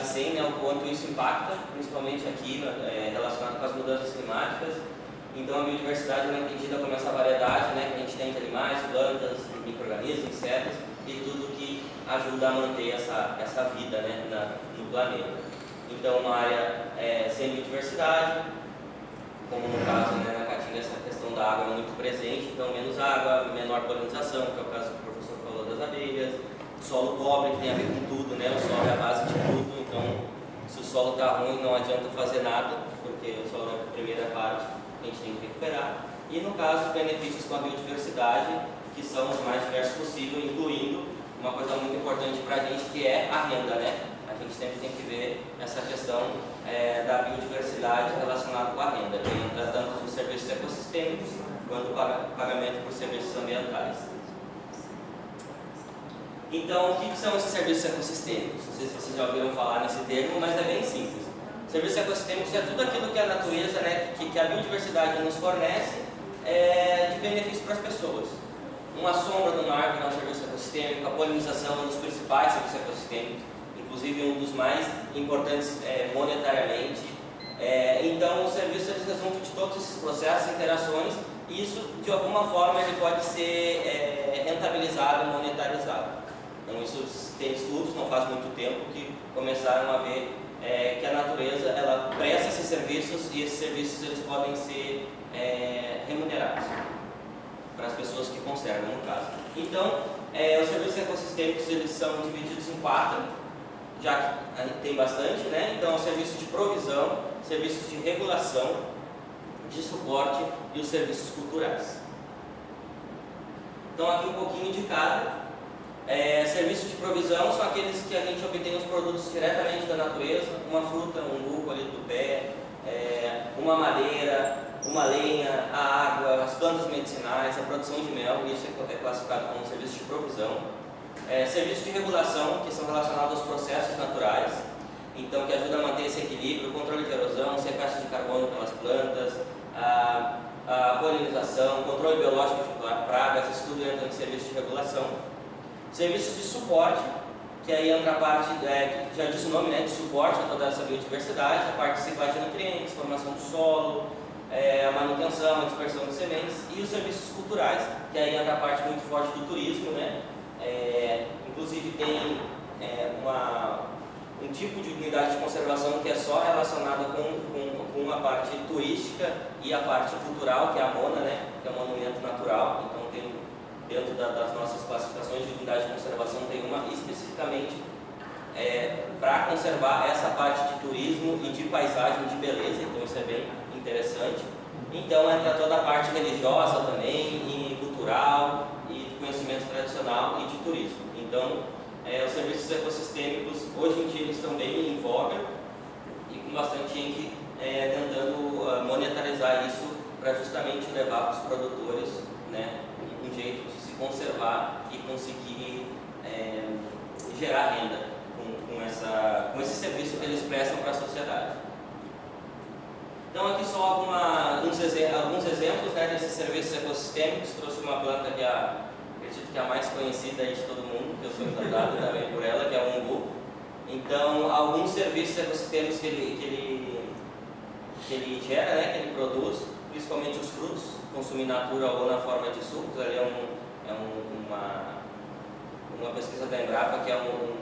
Sem, né, o quanto isso impacta, principalmente aqui relacionado com as mudanças climáticas. Então a biodiversidade é entendida como essa variedade, né, que a gente tem de animais, plantas, micro-organismos, insetos e tudo que ajuda a manter essa vida, né, no planeta. Então uma área sem biodiversidade, como no caso, né, na Caatinga, essa questão da água é muito presente, então menos água, menor polinização, que é o caso que o professor falou das abelhas, solo pobre, que tem a ver com tudo, né, o solo é a base de tudo, então se o solo está ruim não adianta fazer nada, porque o solo é a primeira parte que a gente tem que recuperar. E no caso, os benefícios com a biodiversidade, que são os mais diversos possível, incluindo uma coisa muito importante para a gente, que é a renda, né? A gente sempre tem que ver essa questão da biodiversidade relacionada com a renda, que entra tanto nos serviços ecossistêmicos quanto o pagamento por serviços ambientais. Então, o que são esses serviços ecossistêmicos? Não sei se vocês já ouviram falar nesse termo, mas é bem simples. Serviços ecossistêmicos é tudo aquilo que a natureza, né, que a biodiversidade nos fornece de benefício para as pessoas. Uma sombra de uma árvore é um serviço ecossistêmico, a polinização é um dos principais serviços ecossistêmicos, inclusive um dos mais importantes monetariamente. Então, os serviços eles resultam de todos esses processos, interações, e isso, de alguma forma, ele pode ser rentabilizado e monetarizado. Então, isso tem estudos, não faz muito tempo, que começaram a ver que a natureza ela presta esses serviços e esses serviços eles podem ser remunerados para as pessoas que conservam, no caso. Então, os serviços ecossistêmicos eles são divididos em 4, já que a gente tem bastante, né? Então, o serviço de provisão, serviços de regulação, de suporte e os serviços culturais. Então, aqui um pouquinho de cada. Serviços de provisão são aqueles que a gente obtém os produtos diretamente da natureza, uma fruta, um umbu ali do pé, uma madeira, uma lenha, a água, as plantas medicinais, a produção de mel, isso é classificado como serviço de provisão. Serviços de regulação, que são relacionados aos processos naturais, então que ajuda a manter esse equilíbrio, controle de erosão, secagem de carbono pelas plantas, a polinização, controle biológico de pragas, isso tudo entra em serviço de regulação. Serviços de suporte, que aí entra a parte, que já diz o nome, né, de suporte a toda essa biodiversidade, a parte de ciclagem de nutrientes, formação do solo, a manutenção, a dispersão de sementes, e os serviços culturais, que aí entra a parte muito forte do turismo, né? Inclusive tem um tipo de unidade de conservação que é só relacionada com a parte turística e a parte cultural, que é a MONA, né? Que é o monumento natural. Então tem dentro das nossas classificações de unidade de conservação tem uma especificamente para conservar essa parte de turismo e de paisagem, de beleza, então isso é bem interessante. Então entra toda a parte religiosa também, e cultural, e de conhecimento tradicional e de turismo. Então os serviços ecossistêmicos hoje em dia eles estão bem em voga e com bastante gente tentando monetarizar isso para justamente levar para os produtores, né, um jeito de se conservar e conseguir gerar renda com esse serviço que eles prestam para a sociedade. Então aqui só alguns exemplos, né, desses serviços ecossistêmicos. Trouxe uma planta que acredito que é a mais conhecida aí de todo mundo, que eu sou encantado também por ela, que é o umbu. Então alguns serviços ecossistêmicos que ele gera, né, que ele produz, principalmente os frutos, consumir natura ou na forma de sucos. Ali uma pesquisa da Embrapa, que é um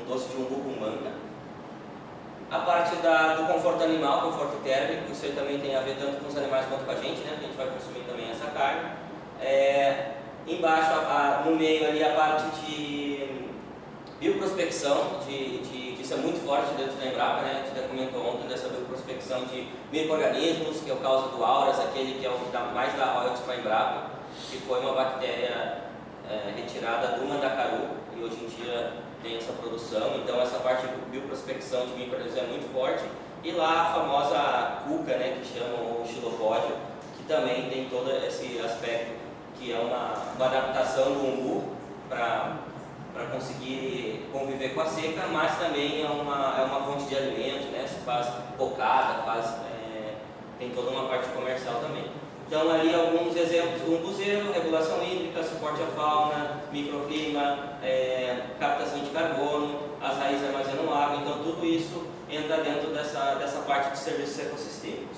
doce de umbu com manga. A parte do conforto animal, conforto térmico, isso aí também tem a ver tanto com os animais quanto com a gente, né? A gente vai consumir também essa carne. Embaixo, no meio ali, a parte de bioprospecção, isso é muito forte dentro da Embrapa, né? A gente já comentou ontem dessa bioprospecção de micro-organismos, que é o caso do Auras, aquele que é o que mais dá royalties para a Embrapa, que foi uma bactéria retirada do mandacaru, e hoje em dia tem essa produção. Então essa parte de bioprospecção de micro-organismos é muito forte. E lá a famosa cuca, né, que chamam o xilofódio, que também tem todo esse aspecto, que é uma adaptação do umbu para conseguir conviver com a seca, mas também é uma fonte de alimento, né? Se faz cocada, tem toda uma parte comercial também. Então ali alguns exemplos do umbuzeiro: regulação hídrica, suporte à fauna, microclima, captação de carbono, isso entra dentro dessa parte de serviços ecossistêmicos.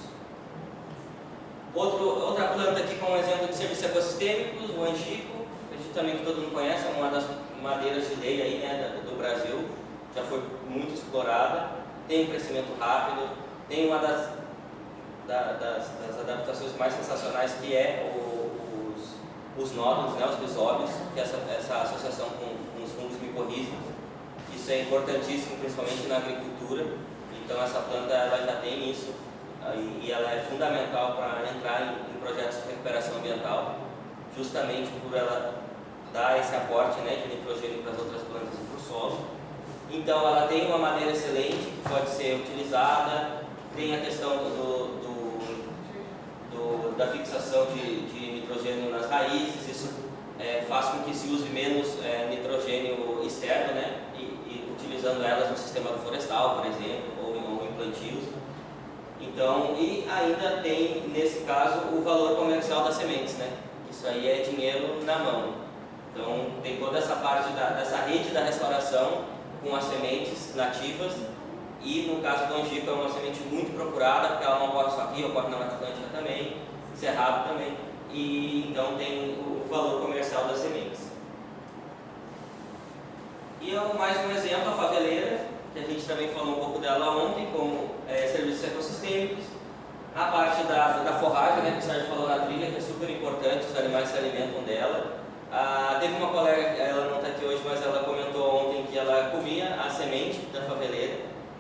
Outra planta aqui como exemplo de serviços ecossistêmicos, o angico, acredito também que todo mundo conhece, é uma das madeiras de lei aí, né, do Brasil, já foi muito explorada, tem um crescimento rápido, tem uma das adaptações mais sensacionais que é os nódulos, né, os rizóbios, que é essa associação com os fungos micorrízicos. Isso é importantíssimo, principalmente na agricultura, então essa planta ela já tem isso e ela é fundamental para entrar em projetos de recuperação ambiental, justamente por ela dar esse aporte, né, de nitrogênio para as outras plantas e para o solo. Então ela tem uma maneira excelente que pode ser utilizada, tem a questão da fixação de nitrogênio nas raízes, isso faz com que se use menos nitrogênio externo, né, e utilizando elas no sistema florestal, por exemplo, ou em plantios. Então, e ainda tem, nesse caso, o valor comercial das sementes, né? Isso aí é dinheiro na mão. Então, tem toda essa parte dessa rede da restauração com as sementes nativas e, no caso do angico, é uma semente muito procurada, porque ela não ocorre só aqui, ocorre na Mata Atlântica também, Cerrado também, e então tem o valor comercial das sementes. E mais um exemplo, a faveleira, que a gente também falou um pouco dela ontem, como serviços ecossistêmicos. A parte da forragem, né, que o Sérgio falou na trilha, que é super importante, os animais se alimentam dela. Teve uma colega, ela não está aqui hoje, mas ela comentou ontem que ela comia a semente da faveleira,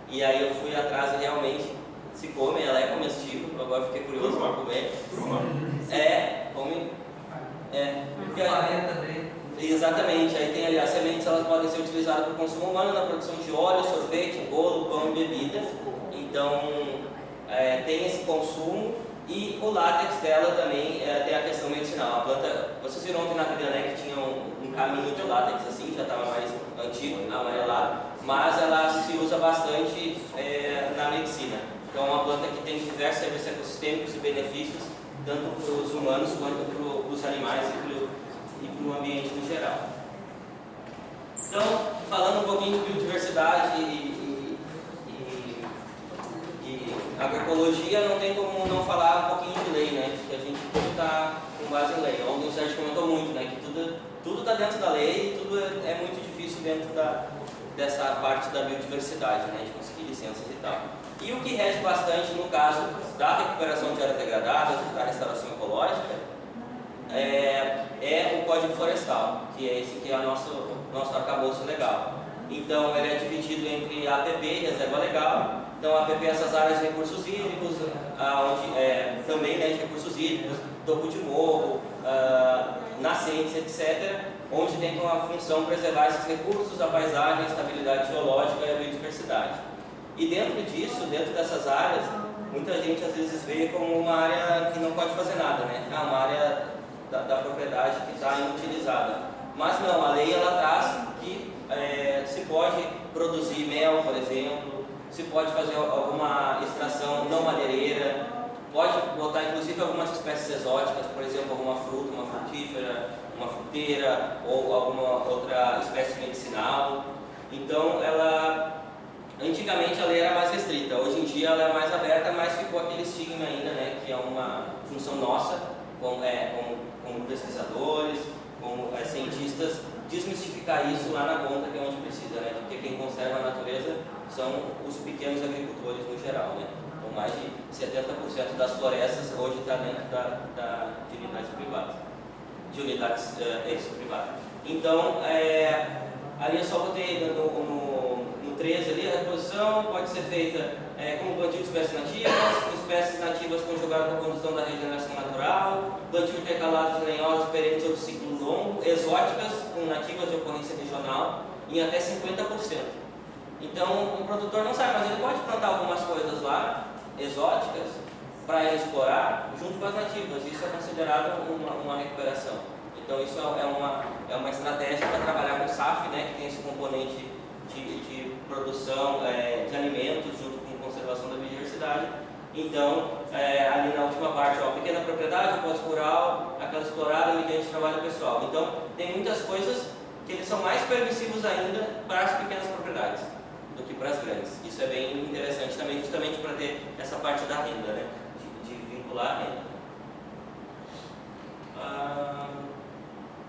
e aí eu fui atrás e realmente se come, ela é comestível, agora fiquei curioso para comer. Come. Exatamente, aí tem ali as sementes, elas podem ser utilizadas para o consumo humano na produção de óleo, sorvete, bolo, pão e bebida. Então tem esse consumo e o látex dela também tem a questão medicinal. A planta, vocês viram ontem na trilha, né, que tinha um caminho de látex assim, já estava mais antigo, amarelado, mas ela se usa bastante na medicina. Então é uma planta que tem diversos serviços ecossistêmicos e benefícios, tanto para os humanos quanto para os animais e para o ambiente no geral. Então, falando um pouquinho de biodiversidade e agroecologia, não tem como não falar um pouquinho de lei, né? Porque a gente tudo está com base em lei. Ontem o Sérgio comentou muito, né? Que tudo está dentro da lei e tudo é muito difícil dentro dessa parte da biodiversidade, né? De conseguir licenças e tal. E o que rege bastante no caso da recuperação de áreas degradadas, da restauração ecológica, é o Código Florestal, que é esse que é o nosso arcabouço legal. Então ele é dividido entre APP e Reserva Legal. Então APP é essas áreas de recursos hídricos, onde, também, né, de recursos hídricos, topo de morro, nascentes, etc., onde tem como função preservar esses recursos, a paisagem, a estabilidade geológica e a biodiversidade. E dentro disso, dentro dessas áreas, muita gente às vezes vê como uma área que não pode fazer nada, né? É uma área da propriedade que está inutilizada. Mas não, a lei ela traz que se pode produzir mel, por exemplo, se pode fazer alguma extração não madeireira, pode botar inclusive algumas espécies exóticas, por exemplo, alguma fruta, uma frutífera, uma fruteira ou alguma outra espécie medicinal. Então, antigamente a lei era mais restrita, hoje em dia ela é mais aberta, mas ficou aquele estigma ainda, né, que é uma função nossa, como pesquisadores, como cientistas, desmistificar isso lá na ponta, que é onde precisa, né, porque quem conserva a natureza são os pequenos agricultores no geral, né. Então mais de 70% das florestas hoje está dentro de unidades privadas, privadas. Então, ali eu só botei no 13 ali, a reposição pode ser feita como plantio de espécies nativas conjugadas com a condução da regeneração natural, plantio intercalado de lenhosas perenes ou de ciclo longo, exóticas com nativas de ocorrência regional em até 50%. Então o produtor não sabe, mas ele pode plantar algumas coisas lá, exóticas, para ele explorar junto com as nativas. Isso é considerado uma recuperação. Então isso é uma estratégia para trabalhar com SAF, né, que tem esse componente de produção de alimentos junto com conservação da biodiversidade. Então, ali na última parte, pequena propriedade, pós-rural, aquela explorada mediante trabalho pessoal. Então, tem muitas coisas que eles são mais permissivos ainda para as pequenas propriedades do que para para as grandes. Isso é bem interessante também, justamente para ter essa parte da renda, né? De vincular a renda.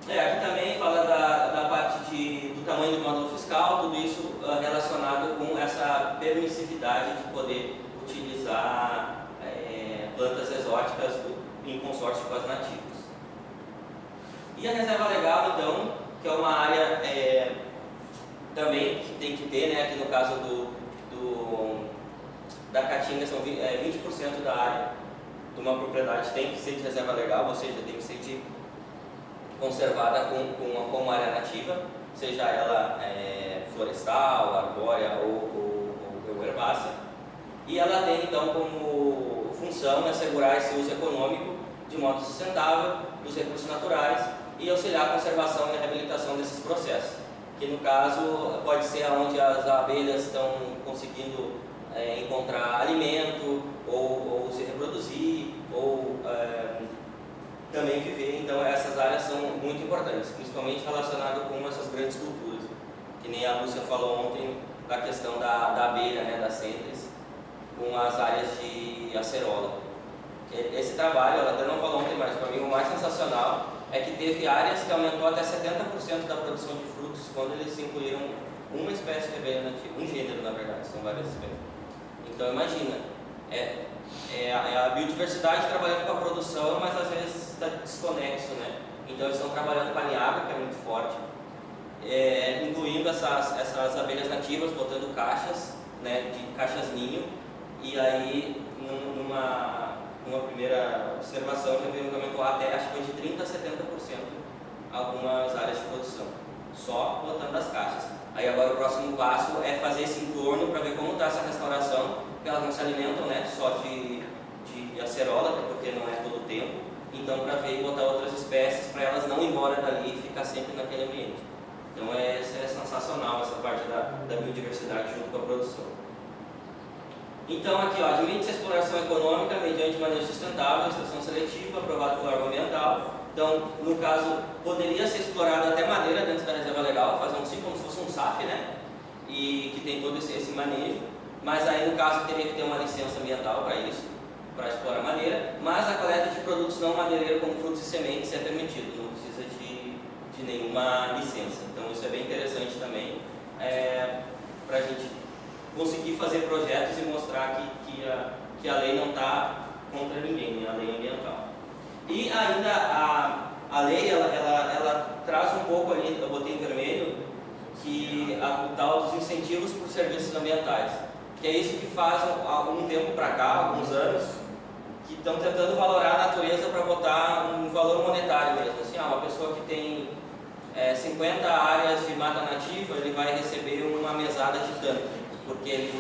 Aqui também fala da parte do tamanho do módulo fiscal, tudo isso relacionado com essa permissividade de poder utilizar plantas exóticas em consórcio com as nativas. E a reserva legal, então, que é uma área também que tem que ter, né, aqui no caso da Caatinga, são 20% da área de uma propriedade tem que ser de reserva legal, ou seja, tem que ser conservada como área nativa, seja ela florestal, arbórea ou herbácea. E ela tem, então, como função assegurar esse uso econômico de modo sustentável dos recursos naturais e auxiliar a conservação e a reabilitação desses processos, que no caso pode ser onde as abelhas estão conseguindo encontrar alimento ou se reproduzir ou também viver. Então essas áreas são muito importantes, principalmente relacionado com essas grandes culturas, que nem a Lúcia falou ontem da questão da abelha, né, da centris, com as áreas de acerola. Esse trabalho, ela até não falou ontem, mas para mim o mais sensacional é que teve áreas que aumentou até 70% da produção de frutos quando eles incluíram uma espécie de abelha nativa, um gênero na verdade, são várias espécies. Então imagina, a biodiversidade trabalhando com a produção, mas às vezes está desconexo, né? Então eles estão trabalhando com a niágara, que é muito forte, incluindo essas abelhas nativas, botando caixas, né, de caixas ninho, e aí numa primeira observação já vimos que aumentou até, acho que foi de 30% a 70% algumas áreas de produção, só botando as caixas. Aí agora o próximo passo é fazer esse entorno para ver como está essa restauração, porque elas não se alimentam, né, só de acerola, até porque não é todo o tempo, então para ver e botar outras espécies para elas não ir embora dali e ficar sempre naquele ambiente. Então é sensacional essa parte da biodiversidade junto com a produção. Então aqui, ó, admite-se a exploração econômica mediante manejo sustentável, extração seletiva, aprovado pelo órgão ambiental. Então, no caso, poderia ser explorado até madeira dentro da reserva legal, fazer um ciclo como se fosse um SAF, né? E que tem todo esse manejo. Mas aí, no caso, teria que ter uma licença ambiental para isso, para explorar madeira. Mas a coleta de produtos não madeireiros, como frutos e sementes, é permitido, não precisa de nenhuma licença. Então, isso é bem interessante também, para a gente conseguir fazer projetos e mostrar que a lei não está contra ninguém, né? A lei ambiental. E ainda a lei, ela traz um pouco ali, eu botei em vermelho, que o tal dos incentivos por serviços ambientais, que é isso que faz há algum tempo para cá, alguns anos, que estão tentando valorar a natureza para botar um valor monetário mesmo. Assim, uma pessoa que tem 50 áreas de mata nativa, ele vai receber uma mesada de tanto, porque ele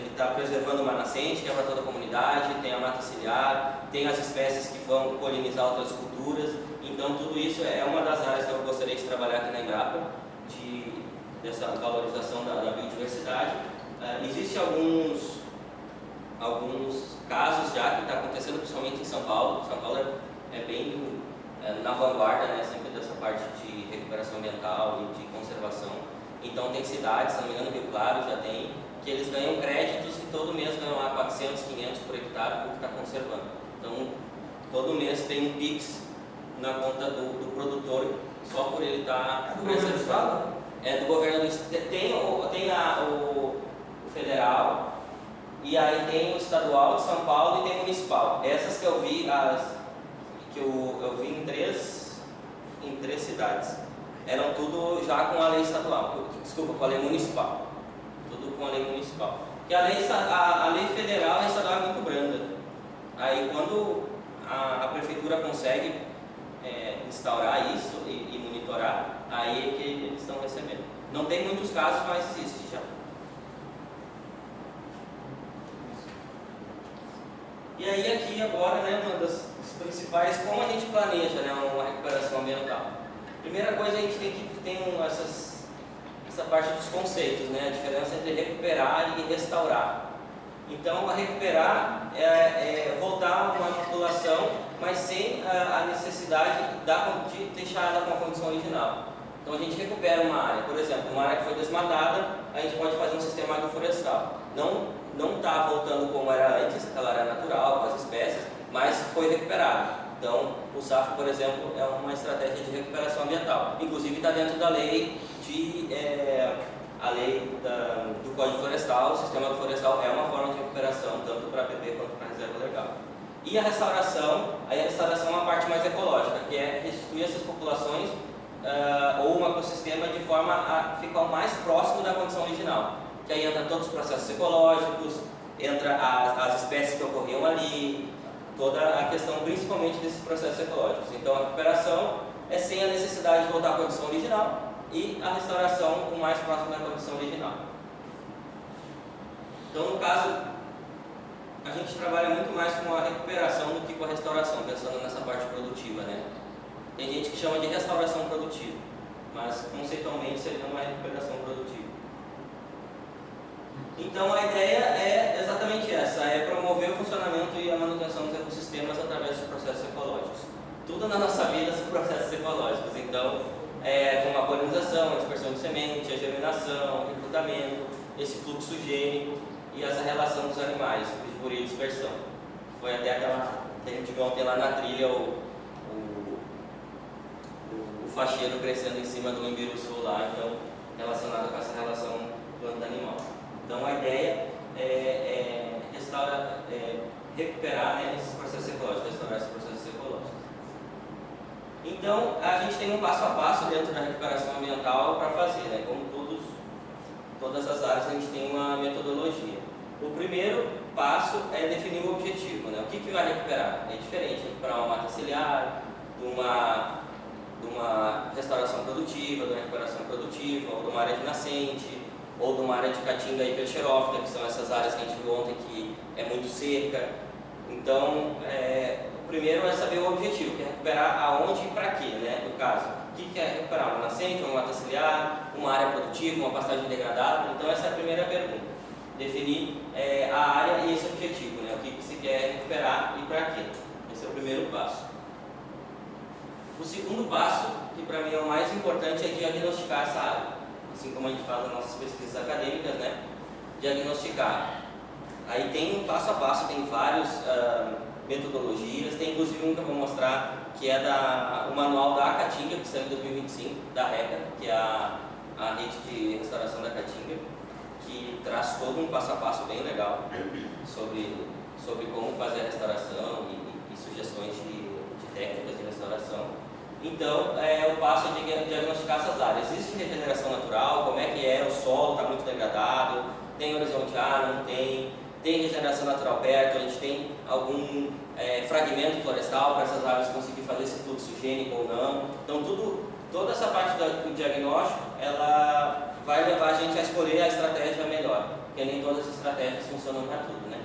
está preservando uma nascente, que é para toda a comunidade, tem a mata ciliar, tem as espécies que vão polinizar outras culturas. Então tudo isso é uma das áreas que eu gostaria de trabalhar aqui na Embrapa, dessa valorização da biodiversidade. Existem alguns casos já que está acontecendo, principalmente em São Paulo. São Paulo é bem na vanguarda, né, sempre dessa parte de recuperação ambiental e de conservação. Então tem cidades, se não me engano, Rio Claro já tem, que eles ganham créditos e todo mês ganham lá 400, 500 por hectare por que está conservando. Então todo mês tem um PIX na conta do produtor só por ele estar preservando. Do governo do estado. Tem o federal, e aí tem o estadual de São Paulo e tem o municipal. Essas que eu vi, eu vi em três cidades. Eram tudo já com a lei estadual, desculpa, com a lei municipal. Tudo com a lei municipal. Porque a lei federal e estadual é muito branda. Aí quando a prefeitura consegue instaurar isso e monitorar, aí é que eles estão recebendo. Não tem muitos casos, mas existe já. E aí aqui agora, né, uma das principais, como a gente planeja, né, uma recuperação ambiental. Primeira coisa, a gente tem que ter essa parte dos conceitos, né, a diferença entre recuperar e restaurar. Então, a recuperar é voltar a uma população, mas sem a necessidade de deixar ela com a condição original. Então a gente recupera uma área, por exemplo, uma área que foi desmatada, a gente pode fazer um sistema agroflorestal. Não está voltando como era antes, aquela área natural, com as espécies, mas foi recuperado. Então, o SAF, por exemplo, é uma estratégia de recuperação ambiental. Inclusive está dentro da lei do Código Florestal. O sistema florestal é uma forma de recuperação, tanto para APP quanto para reserva legal. E a restauração é uma parte mais ecológica, que é restituir essas populações ou um ecossistema de forma a ficar o mais próximo da condição original. Que aí entra todos os processos ecológicos, entra as espécies que ocorriam ali, toda a questão principalmente desses processos ecológicos. Então a recuperação é sem a necessidade de voltar à condição original e a restauração o mais próximo da condição original. Então, no caso, a gente trabalha muito mais com a recuperação do que com a restauração, pensando nessa parte produtiva, né? Tem gente que chama de restauração produtiva, mas conceitualmente seria uma recuperação produtiva. Então a ideia é exatamente essa, é promover o funcionamento e a manutenção dos ecossistemas através dos processos ecológicos. Tudo na nossa vida são processos ecológicos, então como a polinização, a dispersão de semente, a germinação, o recrutamento, esse fluxo gênico e essa relação dos animais, fisiologia e dispersão. Foi até aquela que a gente viu ontem lá na trilha, o facheiro crescendo em cima do Imbiruçu lá, então relacionado com essa relação planta-animal. Então a ideia é recuperar esses processos ecológicos, restaurar esses processos ecológicos. Então a gente tem um passo a passo dentro da recuperação ambiental para fazer, né? Como todas as áreas a gente tem uma metodologia. O primeiro passo é definir o objetivo, né? O que vai recuperar? É diferente de recuperar uma mata ciliar, de uma restauração produtiva, de uma recuperação produtiva, ou de uma área de nascente, ou de uma área de caatinga hiperxerófita, que são essas áreas que a gente viu ontem que é muito seca. Então, o primeiro é saber o objetivo, que é recuperar aonde e para quê, né? No caso, o que é recuperar? Uma nascente, uma mata ciliar, uma área produtiva, uma pastagem degradada? Então, essa é a primeira pergunta. Definir a área e esse objetivo, né? O que se quer recuperar e para quê. Esse é o primeiro passo. O segundo passo, que para mim é o mais importante, é diagnosticar essa área. Assim como a gente faz nas nossas pesquisas acadêmicas, né? Diagnosticar. Aí tem um passo a passo, tem várias metodologias, tem inclusive um que eu vou mostrar, que é o manual da Caatinga, que saiu em 2025, da RECA, que é a rede de restauração da Caatinga, que traz todo um passo a passo bem legal sobre como fazer a restauração e sugestões de técnicas de restauração. Então, o passo é diagnosticar essas áreas. Existe regeneração natural, como é que o solo está muito degradado, tem horizonte A, não tem regeneração natural perto, a gente tem algum fragmento florestal para essas árvores conseguir fazer esse fluxo gênico ou não. Então, toda essa parte do diagnóstico, ela vai levar a gente a escolher a estratégia melhor, porque nem todas as estratégias funcionam para tudo, né?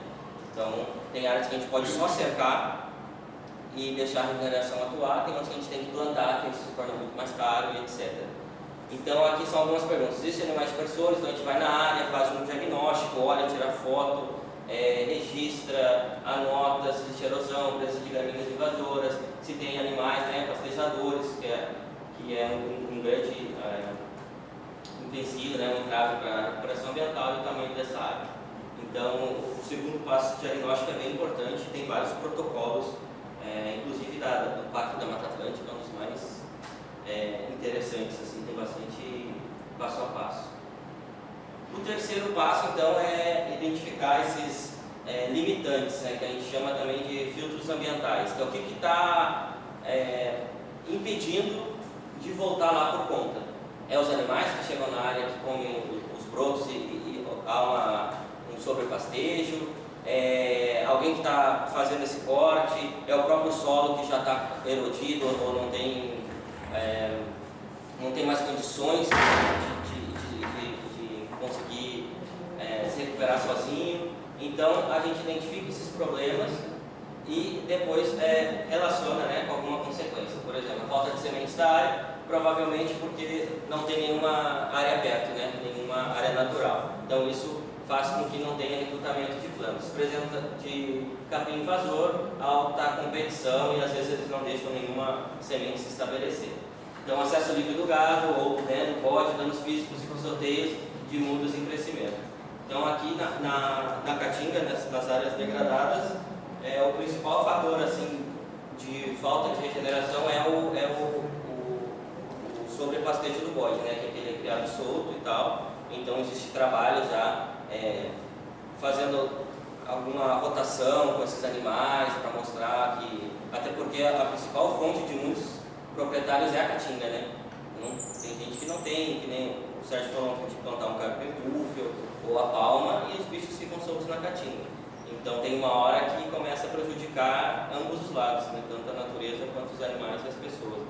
Então, tem áreas que a gente pode só cercar e deixar a regeneração atuar, tem outras que a gente tem que plantar, que isso se torna muito mais caro e etc. Então aqui são algumas perguntas. Existem animais dispersores, então a gente vai na área, faz um diagnóstico, olha, tira foto, registra, anota se existe erosão, presença de gramíneas invasoras, se tem animais, né, pastejadores, que é um grande utensílio, né, um entrave para a recuperação ambiental e o tamanho dessa área. Então o segundo passo de diagnóstico é bem importante, tem vários protocolos, inclusive do Pacto da Mata Atlântica, é um dos mais interessantes, assim, tem bastante passo a passo. O terceiro passo, então, é identificar esses limitantes, né, que a gente chama também de filtros ambientais, que é o que está impedindo de voltar lá por conta. É os animais que chegam na área, que comem os brotos e há um sobrepastejo, alguém que está fazendo esse corte, é o próprio solo que já está erodido ou não tem mais condições de conseguir se recuperar sozinho. Então a gente identifica esses problemas e depois relaciona, né, com alguma consequência. Por exemplo, a falta de sementes da área, provavelmente porque não tem nenhuma área perto, né, nenhuma área natural. Então isso faz com que não tenha recrutamento de plantas. Presença de capim invasor, alta competição, e às vezes eles não deixam nenhuma semente se estabelecer. Então, acesso livre do gado, ou né, do bode, danos físicos e pisoteios de mudas em crescimento. Então, aqui na Caatinga, nas áreas degradadas, o principal fator assim, de falta de regeneração é o sobrepastejo do bode, né, que é aquele criado solto e tal. Então, existe trabalho já fazendo alguma rotação com esses animais para mostrar que, até porque a principal fonte de muitos proprietários é a Caatinga, né? Tem gente que não tem, que nem o Sérgio falou, que a gente plantar um carpentúfio ou a palma e os bichos ficam soltos na Caatinga. Então tem uma hora que começa a prejudicar ambos os lados, né? Tanto a natureza quanto os animais e as pessoas.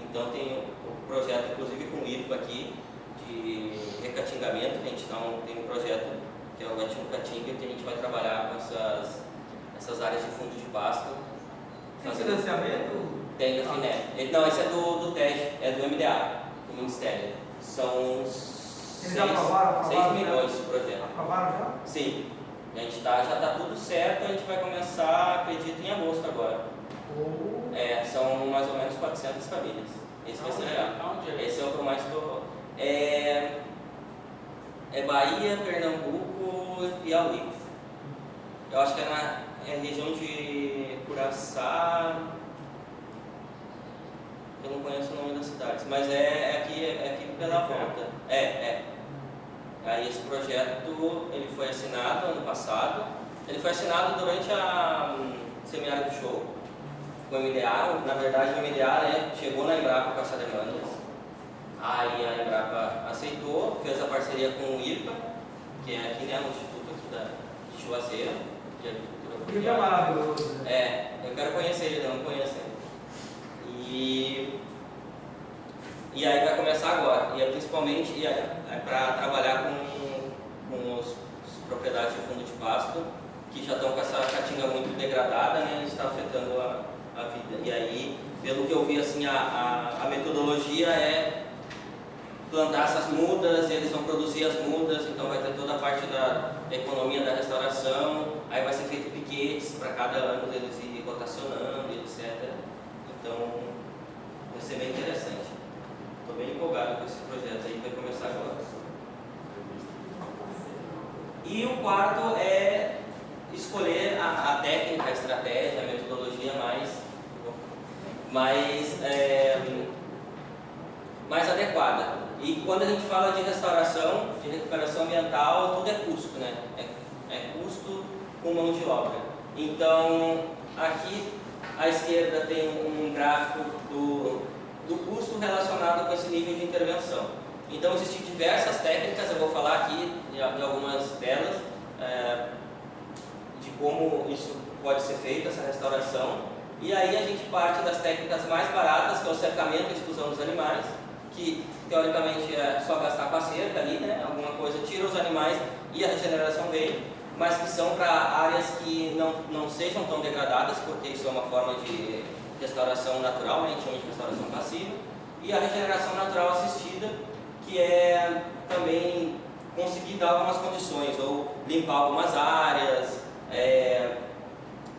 Então tem o projeto, inclusive com o IRPA aqui, de recatingamento, que a gente tem um projeto que é o Gatinho Caatinga, que a gente vai trabalhar com essas áreas de fundo de pasto. Tem financiamento? Tem da FINEP. Não, esse é do TED, é do MDA, do Ministério. São 6 milhões de projeto. Aprovaram já? Sim. A gente já está tudo certo, a gente vai começar, acredito, em agosto agora. São mais ou menos 400 famílias. Esse vai ser legal. Esse é o que eu mais estou... É Bahia, Pernambuco e Piauí. Eu acho que é na região de Curaçá. Eu não conheço o nome das cidades, mas é aqui pela volta. Aí esse projeto ele foi assinado ano passado. Ele foi assinado durante a Semiárido do Show com o MDA. Na verdade, o MDA chegou na Embrapa com essa demanda. Aí a Embrapa aceitou, fez a parceria com o IRPA, que é aqui, né, o Instituto aqui de Juazeiro, de Agricultura Familiar. É maravilhoso. Eu quero conhecer ele, não conheço ele. E aí vai começar agora, e é principalmente para trabalhar com as propriedades de fundo de pasto, que já estão com essa caatinga muito degradada, né, e está afetando a vida. E aí, pelo que eu vi, assim, a metodologia é plantar essas mudas, e eles vão produzir as mudas, então vai ter toda a parte da economia da restauração, aí vai ser feito piquetes para cada ano eles ir rotacionando, etc. Então, vai ser bem interessante. Estou bem empolgado com esse projeto aí, vai começar agora. E o quarto é escolher a técnica, a estratégia, a metodologia mais adequada. E quando a gente fala de restauração, de recuperação ambiental, tudo é custo, né? É custo com mão de obra. Então, aqui à esquerda tem um gráfico do custo relacionado com esse nível de intervenção. Então, existem diversas técnicas, eu vou falar aqui de algumas delas, de como isso pode ser feito, essa restauração. E aí a gente parte das técnicas mais baratas, que é o cercamento e exclusão dos animais, que teoricamente é só gastar com a cerca ali, né? Alguma coisa tira os animais e a regeneração vem, mas que são para áreas que não sejam tão degradadas, porque isso é uma forma de restauração natural, né? A gente chama de restauração passiva, e a regeneração natural assistida, que é também conseguir dar algumas condições, ou limpar algumas áreas,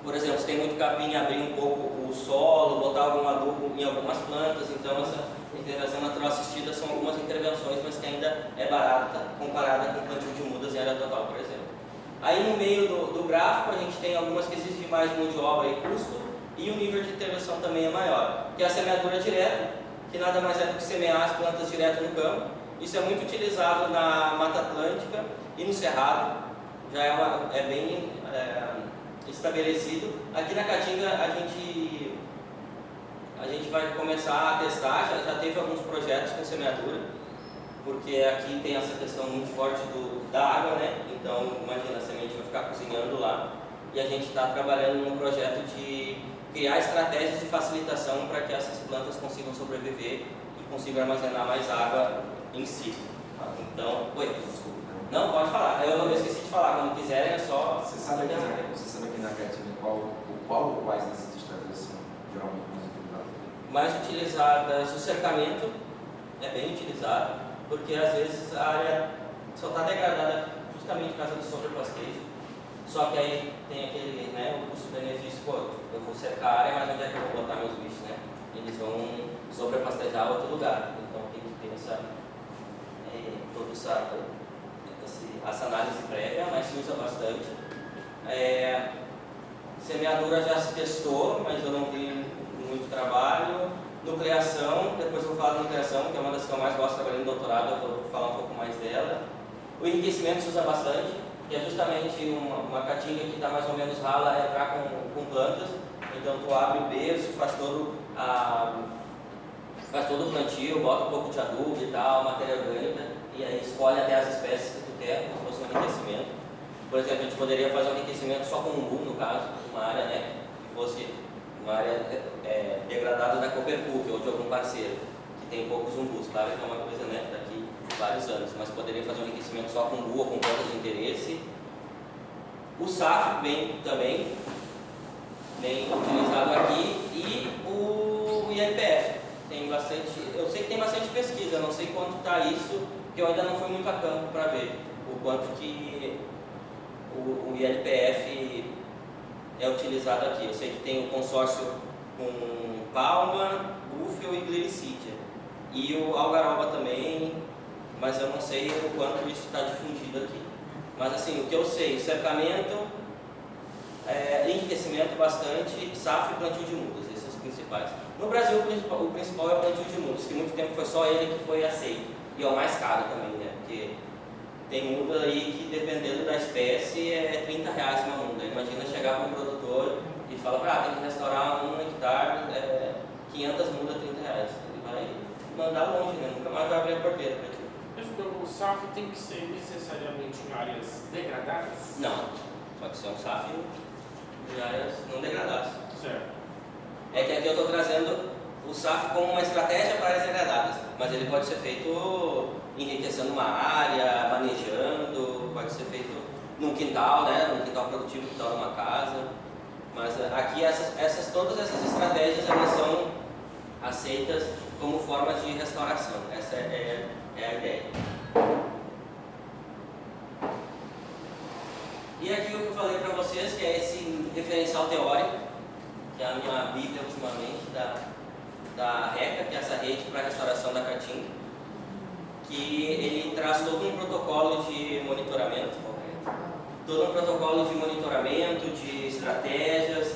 por exemplo, se tem muito capim, abrir um pouco o solo, botar algum adubo em algumas plantas. Então essa regeneração natural assistida são algumas intervenções, mas que ainda é barata comparada com o plantio de mudas em área total, por exemplo. Aí no meio do gráfico a gente tem algumas que exigem mais mão de obra e custo, e o nível de intervenção também é maior, que é a semeadura direta, que nada mais é do que semear as plantas direto no campo. Isso é muito utilizado na Mata Atlântica e no Cerrado, já é bem estabelecido. Aqui na Caatinga a gente vai começar a testar, já teve alguns projetos com semeadura, porque aqui tem essa questão muito forte da água, né? Então imagina, a semente vai ficar cozinhando lá, e a gente está trabalhando num projeto de criar estratégias de facilitação para que essas plantas consigam sobreviver e consigam armazenar mais água em si. Então, desculpa. Não, pode falar. Eu esqueci de falar, quando quiserem é só... Você sabe aqui na Caatinga qual ou quais dessas estratégias são geralmente mais utilizadas? Mais utilizadas, o cercamento é bem utilizado, porque às vezes a área só está degradada justamente por causa do sobrepastejo. Só que aí tem aquele, né, o custo-benefício, eu vou cercar a área, mas onde é que eu vou botar meus bichos, né? Eles vão sobrepastejar outro lugar. Então tem que ter essa análise prévia, mas se usa bastante. Semeadura já se testou, mas eu não vi muito trabalho. Nucleação, depois eu vou falar de nucleação, que é uma das que eu mais gosto trabalhando no doutorado, eu vou falar um pouco mais dela. O enriquecimento se usa bastante, que é justamente uma caatinga que está mais ou menos rala, entrar com plantas. Então tu abre o berço, faz todo o plantio, bota um pouco de adubo e tal, matéria orgânica, e aí escolhe até as espécies que tu quer, como se fosse um enriquecimento. Por exemplo, a gente poderia fazer um enriquecimento só com umbu, no caso, uma área, né, que fosse uma área degradada da Coppercook ou de algum parceiro, que tem poucos umbus. Claro que é uma coisa, né, daqui vários anos, mas poderia fazer um enriquecimento só com umbu ou com plantas de interesse. O SAF também bem utilizado aqui, e o ILPF. Tem bastante, eu sei que tem bastante pesquisa, não sei quanto está isso, porque eu ainda não fui muito a campo para ver o quanto que o ILPF é utilizado aqui. Eu sei que tem o consórcio com Palma, Búfio e Glericídia, e o Algaroba também, mas eu não sei o quanto isso está difundido aqui. Mas assim, o que eu sei, cercamento, enriquecimento bastante, SAF e plantio de mudas, esses são os principais. No Brasil, o principal é o plantio de mudas, que muito tempo foi só ele que foi aceito, e é o mais caro também, né? Porque tem muda aí que, dependendo da espécie, é R$30 uma muda. Imagina chegar para um produtor e falar, tem que restaurar 1 hectare, 500 mudas, R$30. Ele vai mandar longe, né? Nunca mais vai abrir a porteira para ti. O SAF tem que ser necessariamente em áreas degradadas? Não, pode ser um SAF em áreas não degradadas. Certo. É que aqui eu estou trazendo o SAF como uma estratégia para áreas degradadas, mas ele pode ser feito enriquecendo uma área, manejando, pode ser feito num quintal, né, num quintal produtivo, quintal de uma casa. Mas aqui todas essas estratégias elas são aceitas como formas de restauração. Essa é a ideia. E aqui o que eu falei para vocês, que é esse referencial teórico, que é a minha bíblia ultimamente da RECA, que é essa rede para a restauração da caatinga, que ele traz todo um protocolo de monitoramento, de estratégias.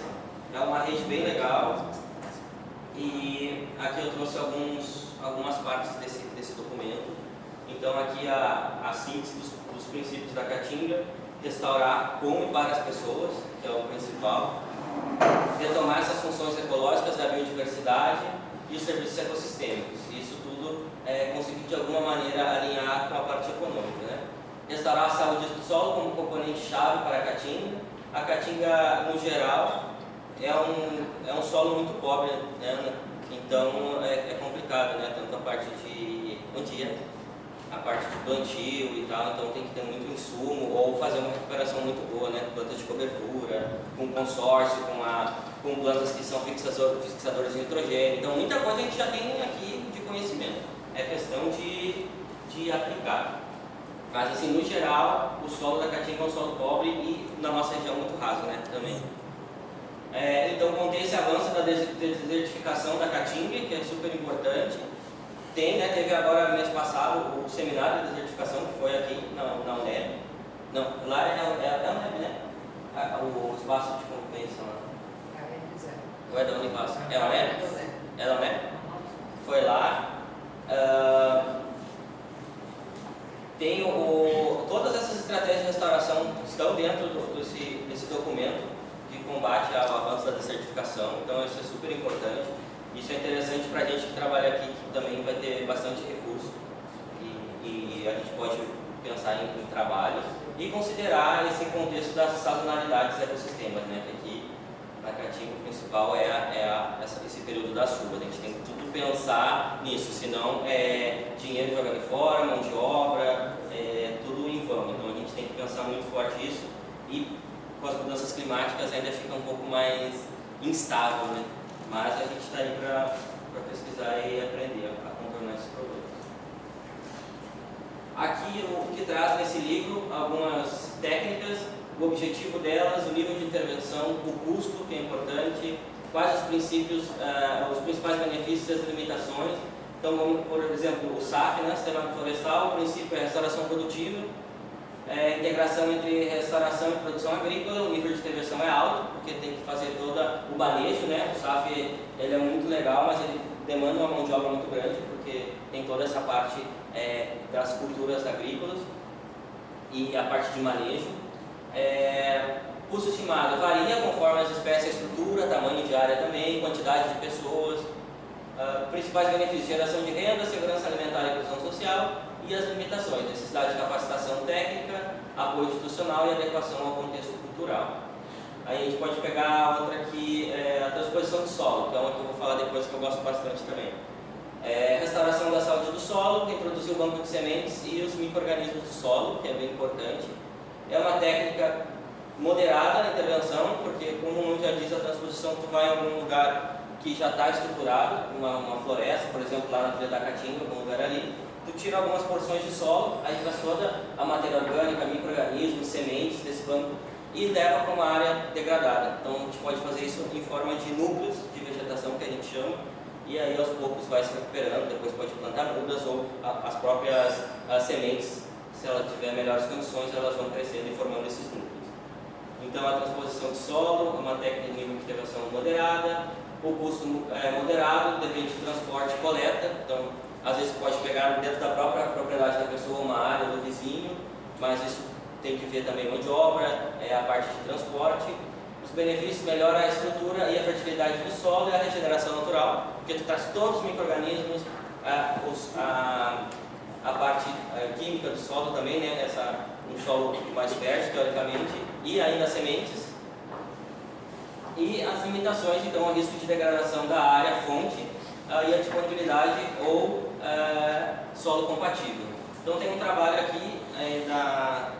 É uma rede bem legal, e aqui eu trouxe algumas partes desse documento. Então aqui a síntese dos princípios da caatinga: restaurar com e para as pessoas, que é o principal, retomar essas funções ecológicas da biodiversidade e os serviços ecossistêmicos. Isso tudo conseguir de alguma maneira alinhar com a parte econômica, né? Restaurar a saúde do solo como componente-chave para a caatinga. A caatinga, no geral, é um solo muito pobre, né? Então é complicado, né? Tanto a parte de a parte de plantio e tal, então tem que ter muito insumo ou fazer uma recuperação muito boa, né? Plantas de cobertura, com consórcio, com plantas que são fixadores de nitrogênio. Então muita coisa a gente já tem aqui de conhecimento, é questão de aplicar. Mas assim, no geral, o solo da caatinga é um solo pobre e na nossa região muito raso, né? Também. Então contém esse avanço da desertificação da caatinga, que é super importante. Teve agora mês passado o seminário de desertificação, que foi aqui na UNEB. Não, lá é a UNEB, né? O espaço de convivência lá. Ou é da Univas? É a UNEB? É da UNEB? Foi lá. Todas essas estratégias de restauração estão dentro desse documento de combate ao avanço da desertificação, então isso é super importante. Isso é interessante para a gente que trabalha aqui, que também vai ter bastante recurso e a gente pode pensar em trabalhos e considerar esse contexto das sazonalidades dos ecossistemas, né? Que aqui na caatinga o principal esse período da chuva. A gente tem que tudo pensar nisso, senão dinheiro jogado fora, mão de obra, tudo em vão. Então a gente tem que pensar muito forte nisso, e com as mudanças climáticas ainda fica um pouco mais instável, né? Mas a gente está aí para pesquisar e aprender a contornar esses problemas. Aqui o que traz nesse livro algumas técnicas, o objetivo delas, o nível de intervenção, o custo, que é importante, quais os princípios, os principais benefícios e as limitações. Então, como, por exemplo, o SAF, né, Sistema Florestal, o princípio é restauração produtiva, integração entre restauração e produção agrícola, o nível de intervenção é alto, porque tem que fazer todo o manejo, né? O SAF ele é muito legal, mas ele demanda uma mão de obra muito grande, porque tem toda essa parte das culturas agrícolas e a parte de manejo. Custo estimado varia conforme as espécies, a estrutura, tamanho de área também, quantidade de pessoas. Principais benefícios: geração de renda, segurança alimentar e inclusão social, e as limitações: necessidade de capacitação técnica, apoio institucional e adequação ao contexto cultural. Aí a gente pode pegar outra aqui, a transposição de solo, que é uma que eu vou falar depois, que eu gosto bastante também. Restauração da saúde do solo, introduzir o banco de sementes e os micro-organismos do solo, que é bem importante. É uma técnica moderada na intervenção, porque, como o nome já diz, a transposição, tu vai em algum lugar que já está estruturado, uma floresta, por exemplo, lá na Trilha da Caatinga, algum lugar ali, tu tira algumas porções de solo, aí traz toda a matéria orgânica, micro-organismos, sementes desse banco e leva para uma área degradada. Então a gente pode fazer isso em forma de núcleos de vegetação, que a gente chama, e aí aos poucos vai se recuperando. Depois pode plantar mudas ou as próprias sementes, se ela tiver melhores condições, elas vão crescendo e formando esses núcleos. Então a transposição de solo, uma técnica de nível de intervenção moderada, o custo moderado, depende de transporte e coleta. Então às vezes pode pegar dentro da própria propriedade da pessoa uma área do vizinho, mas isso tem que ver também mão de obra, a parte de transporte. Os benefícios: melhora a estrutura e a fertilidade do solo e a regeneração natural, porque tu traz todos os micro-organismos, a parte química do solo também, né, um solo mais fértil teoricamente, e ainda as sementes. E as limitações: então o risco de degradação da área fonte e a disponibilidade ou solo compatível. Então tem um trabalho aqui da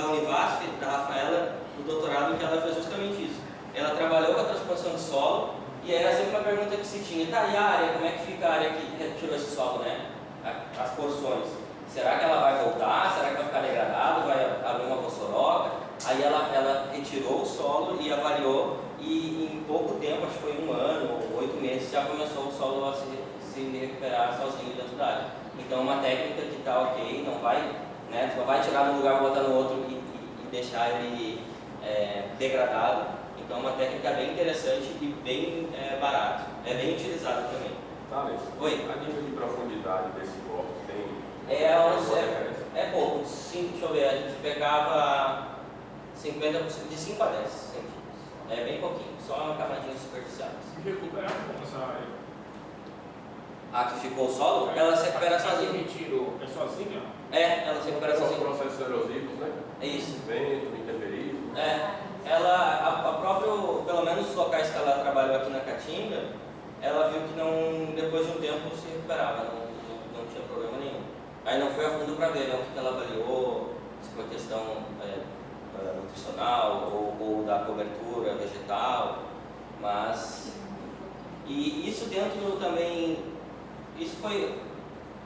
Univasf, da Rafaela, do doutorado, que ela fez justamente isso. Ela trabalhou com a transposição de solo e era sempre uma pergunta que se tinha: tá, e a área, como é que fica a área que retirou esse solo, né? As porções. Será que ela vai voltar? Será que vai ficar degradado? Vai abrir uma vossoroca? Aí ela retirou o solo e avaliou, e em pouco tempo, acho que foi 1 ano ou 8 meses, já começou o solo a se recuperar sozinho dentro da área. Então é uma técnica que está ok, não vai, né, tu não vai tirar de um lugar, botar no outro e deixar ele degradado. Então é uma técnica bem interessante e bem barata. É bem utilizada também. Tá, Oi? A nível de profundidade desse corpo tem... É pouco, deixa eu ver, a gente pegava 50%, de 5 a 10 centímetros. É bem pouquinho, só uma camadinha superficial. E recuperar como essa área? A que ficou o solo, ela se recupera sozinha. Retirou, é sozinha? Ela se recupera São sozinha. processos erosivos, né? É isso. Vento, intemperismo. Ela, pelo menos os locais que ela trabalhou aqui na Caatinga, ela viu que não, depois de um tempo se recuperava, não tinha problema nenhum. Aí não foi a fundo para ver, né, o que ela avaliou, se foi questão nutricional ou da cobertura vegetal, mas... E isso dentro também, isso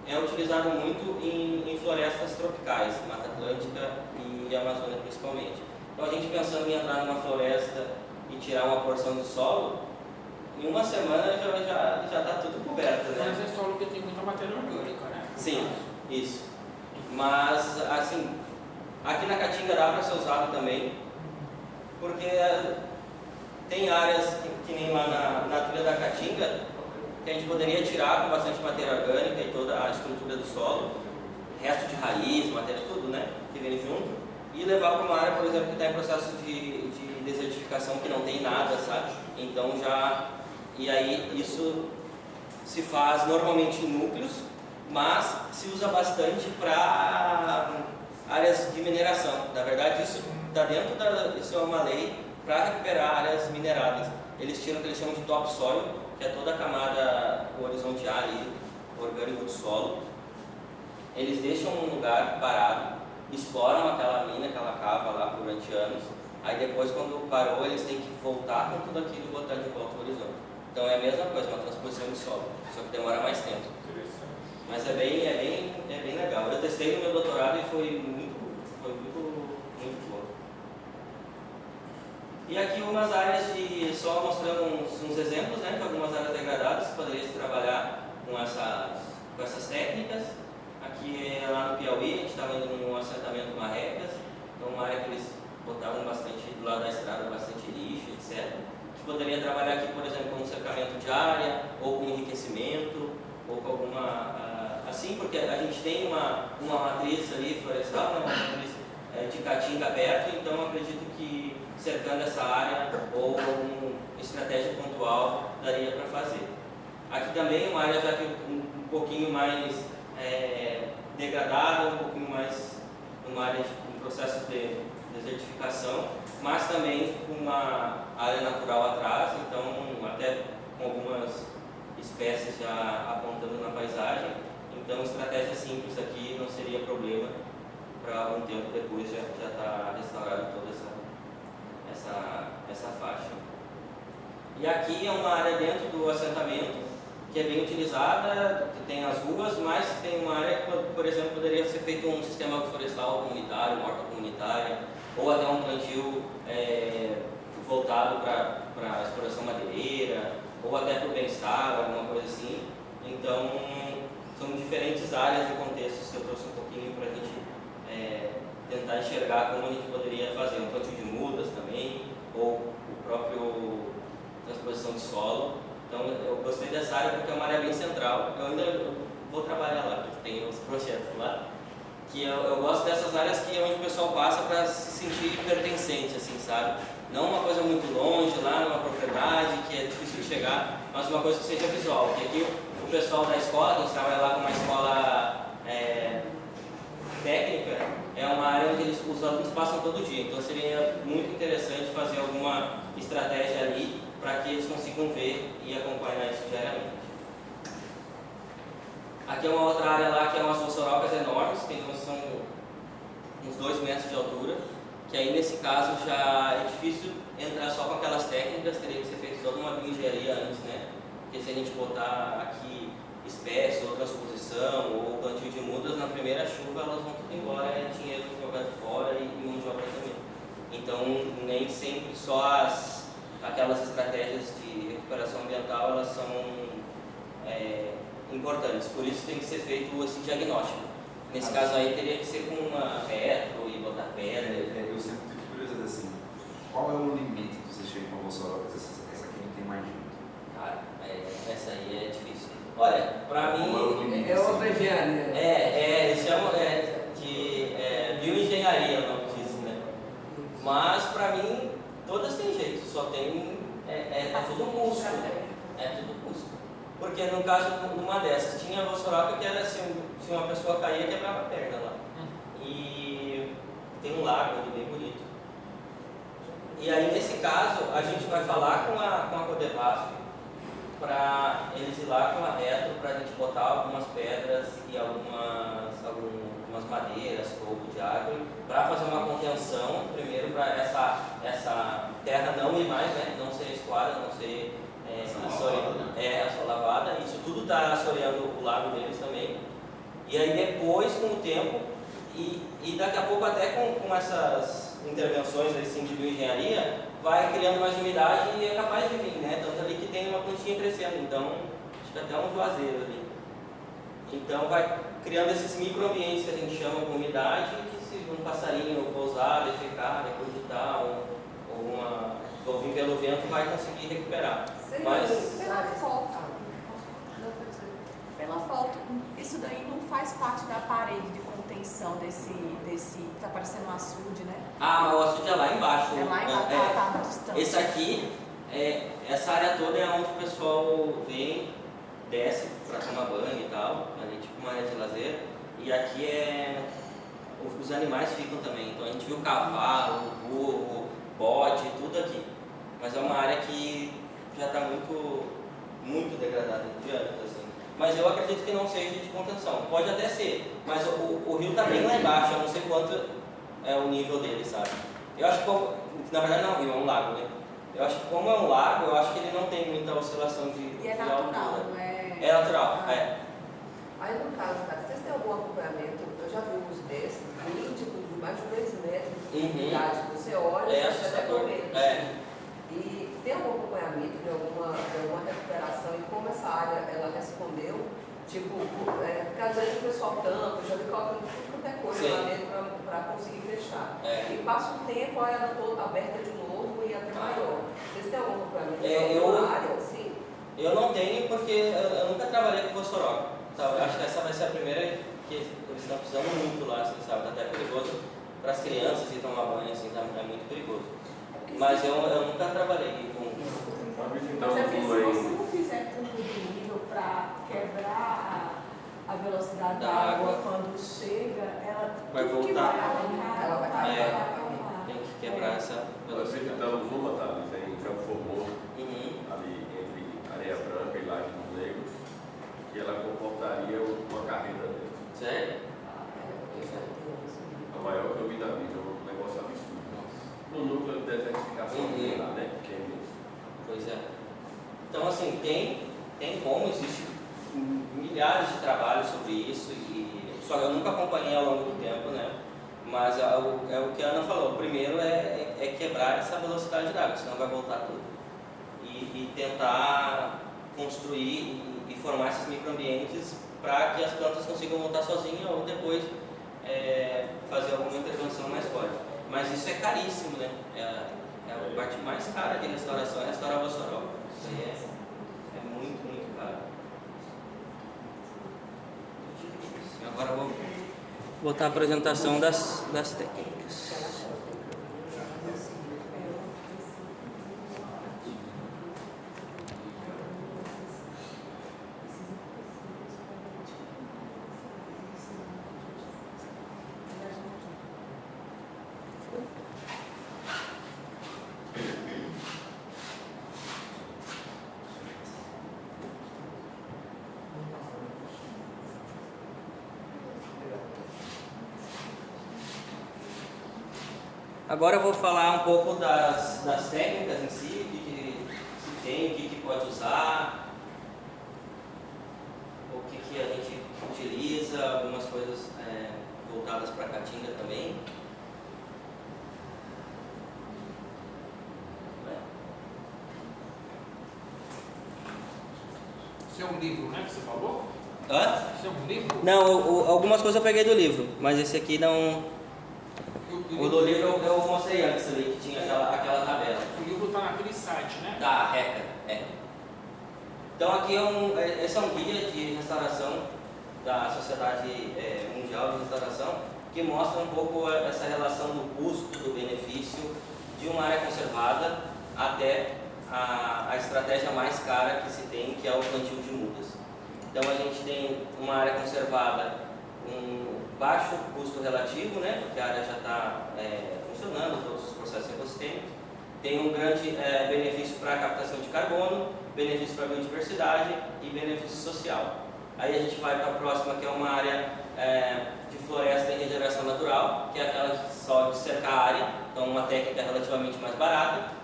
é utilizado muito em florestas tropicais, Mata Atlântica e Amazônia principalmente. Então a gente pensando em entrar numa floresta e tirar uma porção do solo, em 1 semana já está tudo coberto, né? Mas é solo que tem muita matéria orgânica, né? Sim, isso. Mas, assim, aqui na Caatinga dá para ser usado também, porque tem áreas que nem lá na Trilha da Caatinga, que a gente poderia tirar com bastante matéria orgânica e toda a estrutura do solo, resto de raiz, matéria, tudo, né, que vem junto, e levar para uma área, por exemplo, que está em processo de desertificação, que não tem nada, sabe? Então e aí isso se faz normalmente em núcleos, mas se usa bastante para áreas de mineração. Na verdade, isso está dentro isso é uma lei para recuperar áreas mineradas. Eles tiram o que eles chamam de topsoil, que é toda a camada horizontal orgânico do solo. Eles deixam um lugar parado, exploram aquela mina que ela cava lá durante anos. Aí depois, quando parou, eles têm que voltar com tudo aquilo e botar de volta ao horizonte. Então é a mesma coisa, uma transposição de solo, só que demora mais tempo. Mas é bem legal. Eu testei no meu doutorado e foi muito bom. E aqui umas áreas de só mostrando uns exemplos, né, de algumas áreas degradadas que poderia se trabalhar com essas técnicas. Aqui lá no Piauí, a gente estava indo num assentamento Marrecas, então uma área que eles botavam bastante, do lado da estrada, bastante lixo, etc. Que poderia trabalhar aqui, por exemplo, com um cercamento de área, ou com enriquecimento, ou com alguma... assim, porque a gente tem uma matriz ali florestal, uma matriz de caatinga perto, então eu acredito que cercando essa área ou alguma estratégia pontual daria para fazer. Aqui também uma área já que um pouquinho mais degradada, um pouquinho mais uma área de um processo de desertificação, mas também com uma área natural atrás, então até com algumas espécies já apontando na paisagem. Então estratégia simples aqui não seria problema para algum tempo depois já está restaurado toda essa faixa. E aqui é uma área dentro do assentamento que é bem utilizada, que tem as ruas, mas tem uma área que, por exemplo, poderia ser feito um sistema florestal comunitário, uma horta comunitária, ou até um plantio voltado para a exploração madeireira, ou até para o bem-estar, alguma coisa assim. Então, são diferentes áreas de contextos que eu trouxe um pouquinho para a gente tentar enxergar como a gente poderia fazer um plantio de mudas também, ou o próprio transposição de solo. Então eu gostei dessa área porque é uma área bem central. Eu ainda vou trabalhar lá, porque tem uns projetos lá. Que eu gosto dessas áreas que é onde o pessoal passa para se sentir pertencente, assim, sabe? Não uma coisa muito longe, lá numa propriedade, que é difícil de chegar, mas uma coisa que seja visual. Porque aqui o pessoal da escola, a gente trabalha lá com uma escola técnica, é uma área onde os alunos passam todo dia. Então seria muito interessante fazer alguma estratégia ali para que eles consigam ver e acompanhar isso diariamente. Aqui é uma outra área lá que é umas vossorocas enormes, são uns 2 metros de altura, que aí nesse caso já é difícil entrar só com aquelas técnicas, teria que ser feita toda uma bioengenharia antes, né? Porque se a gente botar aqui espécie, ou transposição, ou plantio de mudas, na primeira chuva elas vão tudo embora, é dinheiro jogado fora e mão de obra também. Então nem sempre só aquelas estratégias de recuperação ambiental elas são importantes, por isso tem que ser feito esse diagnóstico. Nesse caso aí teria que ser com uma retro e botar pedra. Eu sempre tive curiosidade assim, qual é o limite que você chega com a Vossorocas? Essa aqui não tem mais jeito. Cara, essa aí é difícil. Olha, pra mim... É outra engenharia. Eles chamam de bioengenharia, o nome disso, né? Mas pra mim, todas têm jeito, só tem... É tudo custo. É tudo custo. Porque no caso de uma dessas, tinha a vossoroca que era se uma pessoa caía, quebrava a perna lá. E tem um lago ali bem bonito. E aí nesse caso, a gente vai falar com a Codevasf para eles ir lá com a retro para a gente botar algumas pedras e algumas madeiras, topo de árvore, para fazer uma contenção, primeiro para essa terra não ir mais, né? Não ser escoada, não ser assolavada. Isso tudo está assoreando o lago deles também. E aí depois, com o tempo, e daqui a pouco até com essas intervenções assim, de bioengenharia, vai criando mais umidade e é capaz de vir, né? Tanto ali que tem uma plantinha crescendo, então acho que até um juazeiro ali. Então vai criando esses microambientes que a gente chama de umidade, que se um passarinho pousar, defecar, regurgitar, ou vir pelo vento, vai conseguir recuperar. Pela foto, isso daí não faz parte da parede de contenção desse tá parecendo um açude, né? O açude é lá embaixo. É lá embaixo, tá distante. Esse aqui, essa área toda é onde o pessoal vem, desce para tomar banho e tal, ali tipo uma área de lazer. E aqui os animais ficam também. Então a gente viu cavalo, burro, bode, tudo aqui. Mas é uma área que já está muito degradada de anos, assim. Mas eu acredito que não seja de contenção. Pode até ser, mas o rio está bem lá embaixo, eu não sei quanto é o nível dele, sabe? Eu acho que, na verdade não é um rio, é um lago, né? Eu acho que como é um lago, eu acho que ele não tem muita oscilação de E é natural, altura. não é? É natural, Aí no caso, cara, vocês têm algum acompanhamento? Eu já vi uns desses, nítidos de mais de 2 metros de profundidade, que você olha e você até com medo. E tem algum acompanhamento acompanhamento de alguma recuperação e como essa área ela respondeu? Tipo, porque às vezes o pessoal tampa, já coloca tudo quanto é coisa lá dentro para conseguir fechar. E passa um tempo, aí ela toda aberta de novo e até maior. Vocês têm algum acompanhamento de alguma área assim? Eu não tenho porque eu nunca trabalhei com fosforógrafo. Então, eu acho que essa vai ser a primeira que eles estão precisando muito lá, assim, sabe? Até perigoso para as crianças ir tomar banho, assim, é muito perigoso. Mas eu nunca trabalhei com... Mas é porque se você não fizer com nível para quebrar a velocidade da água quando chega, ela vai voltar. Ela vai cair. Tem que quebrar essa Nós velocidade. visitamos uma, Thales, em Campo Formoso, ali entre Areia Branca e Laje dos Negros, que ela comportaria uma carreta dentro. Sério? A maior que eu vi na vida, um negócio absurdo. No núcleo de desertificação lá, né? Que é isso. Pois é. Então, assim, tem como, existe milhares de trabalhos sobre isso, só que eu nunca acompanhei ao longo do tempo, né? Mas é o que a Ana falou, o primeiro é quebrar essa velocidade da água, senão vai voltar tudo. E tentar construir e formar esses microambientes para que as plantas consigam voltar sozinhas ou depois fazer alguma intervenção mais forte. Mas isso é caríssimo, né? A parte mais cara de restauração é restaurar o fosforógrafo. Isso aí é muito, muito caro. Agora eu vou botar a apresentação das técnicas. Agora eu vou falar um pouco das técnicas em si, o que se tem, o que pode usar, o que a gente utiliza, algumas coisas voltadas para a caatinga também. Isso é um livro, né, que você falou? Hã? Isso é um livro? Não, algumas coisas eu peguei do livro, mas esse aqui não... O do livro eu mostrei antes ali, que tinha aquela tabela. O livro está naquele site, né? Da RECA, Então aqui esse é um guia de restauração da Sociedade Mundial de Restauração, que mostra um pouco essa relação do custo, do benefício de uma área conservada até a estratégia mais cara que se tem, que é o plantio de mudas. Então a gente tem uma área conservada com baixo custo relativo, né, porque a área já está funcionando, todos os processos ecossistêmicos. Tem um grande benefício para a captação de carbono, benefício para a biodiversidade e benefício social. Aí a gente vai para a próxima, que é uma área de floresta e regeneração natural, que é aquela só de cercar a área, então uma técnica relativamente mais barata.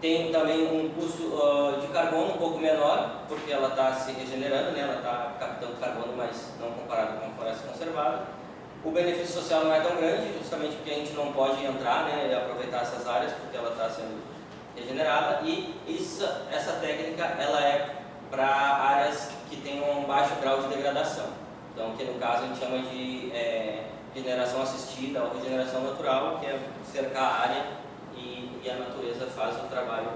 Tem também um custo de carbono um pouco menor, porque ela está se regenerando, né? Ela está captando carbono, mas não comparado com a floresta conservada. O benefício social não é tão grande, justamente porque a gente não pode entrar, né, e aproveitar essas áreas, porque ela está sendo regenerada. E essa técnica ela é para áreas que têm um baixo grau de degradação. Então, que no caso a gente chama de regeneração assistida ou regeneração natural, que é cercar a área e a natureza faz o trabalho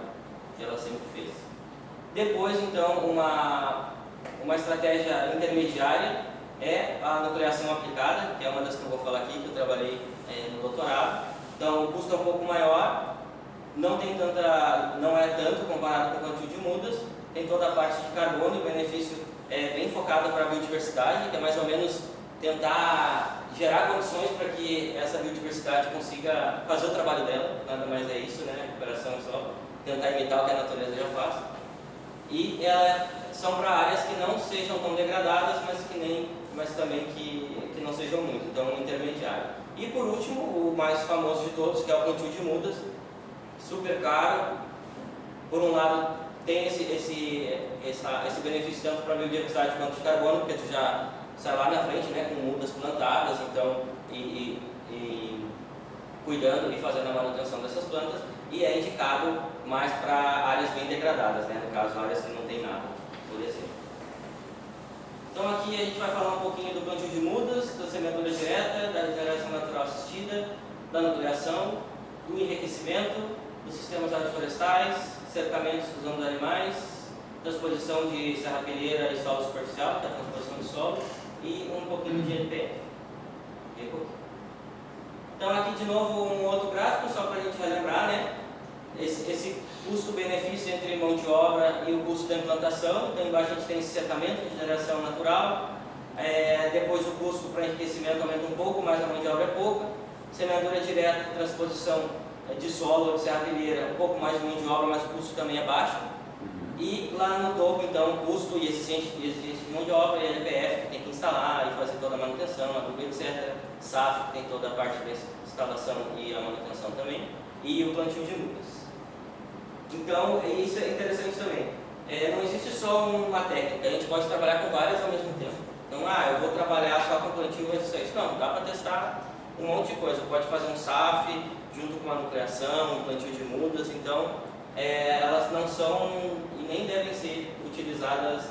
que ela sempre fez. Depois, então, uma estratégia intermediária é a nucleação aplicada, que é uma das que eu vou falar aqui, que eu trabalhei no doutorado. Então, o custo é um pouco maior, não é tanto comparado com o plantio de mudas, tem toda a parte de carbono e o benefício é bem focado para a biodiversidade, que é mais ou menos tentar gerar condições para que essa biodiversidade consiga fazer o trabalho dela, nada mais é isso, né? Recuperação é só tentar imitar o que a natureza já faz. E são para áreas que não sejam tão degradadas, mas também que não sejam muito, então intermediário. E por último, o mais famoso de todos, que é o plantio de mudas, super caro. Por um lado, tem esse benefício tanto para a biodiversidade quanto de carbono, porque tu já sai lá na frente, né, com mudas plantadas, então, e cuidando e fazendo a manutenção dessas plantas, e é indicado mais para áreas bem degradadas, né? No caso, áreas que não tem nada, por exemplo. Então aqui a gente vai falar um pouquinho do plantio de mudas, da semeadura direta, da regeneração natural assistida, da nucleação, do enriquecimento, dos sistemas agroflorestais, cercamentos usando animais, transposição de serrapilheira e solo superficial, que é a transposição de solo, e um pouquinho de NPF. Então aqui de novo um outro gráfico, só para a gente relembrar, né? Esse custo-benefício entre mão de obra e o custo da implantação. Então embaixo a gente tem esse cercamento de geração natural, depois o custo para enriquecimento aumenta um pouco, mas a mão de obra é pouca. Semeadura direta, transposição de solo, de serrapilheira, um pouco mais de mão de obra, mas o custo também é baixo. E lá no topo, então, o custo e exigência de mão de obra e LPF, que tem que instalar e fazer toda a manutenção, adubo, etc. SAF, que tem toda a parte da instalação e a manutenção também. E o plantio de mudas. Então, isso é interessante também. Não existe só uma técnica, a gente pode trabalhar com várias ao mesmo tempo. Então, eu vou trabalhar só com plantio, mas isso. Não, dá para testar um monte de coisa. Pode fazer um SAF junto com uma nucleação, um plantio de mudas. Então, elas não são e nem devem ser utilizadas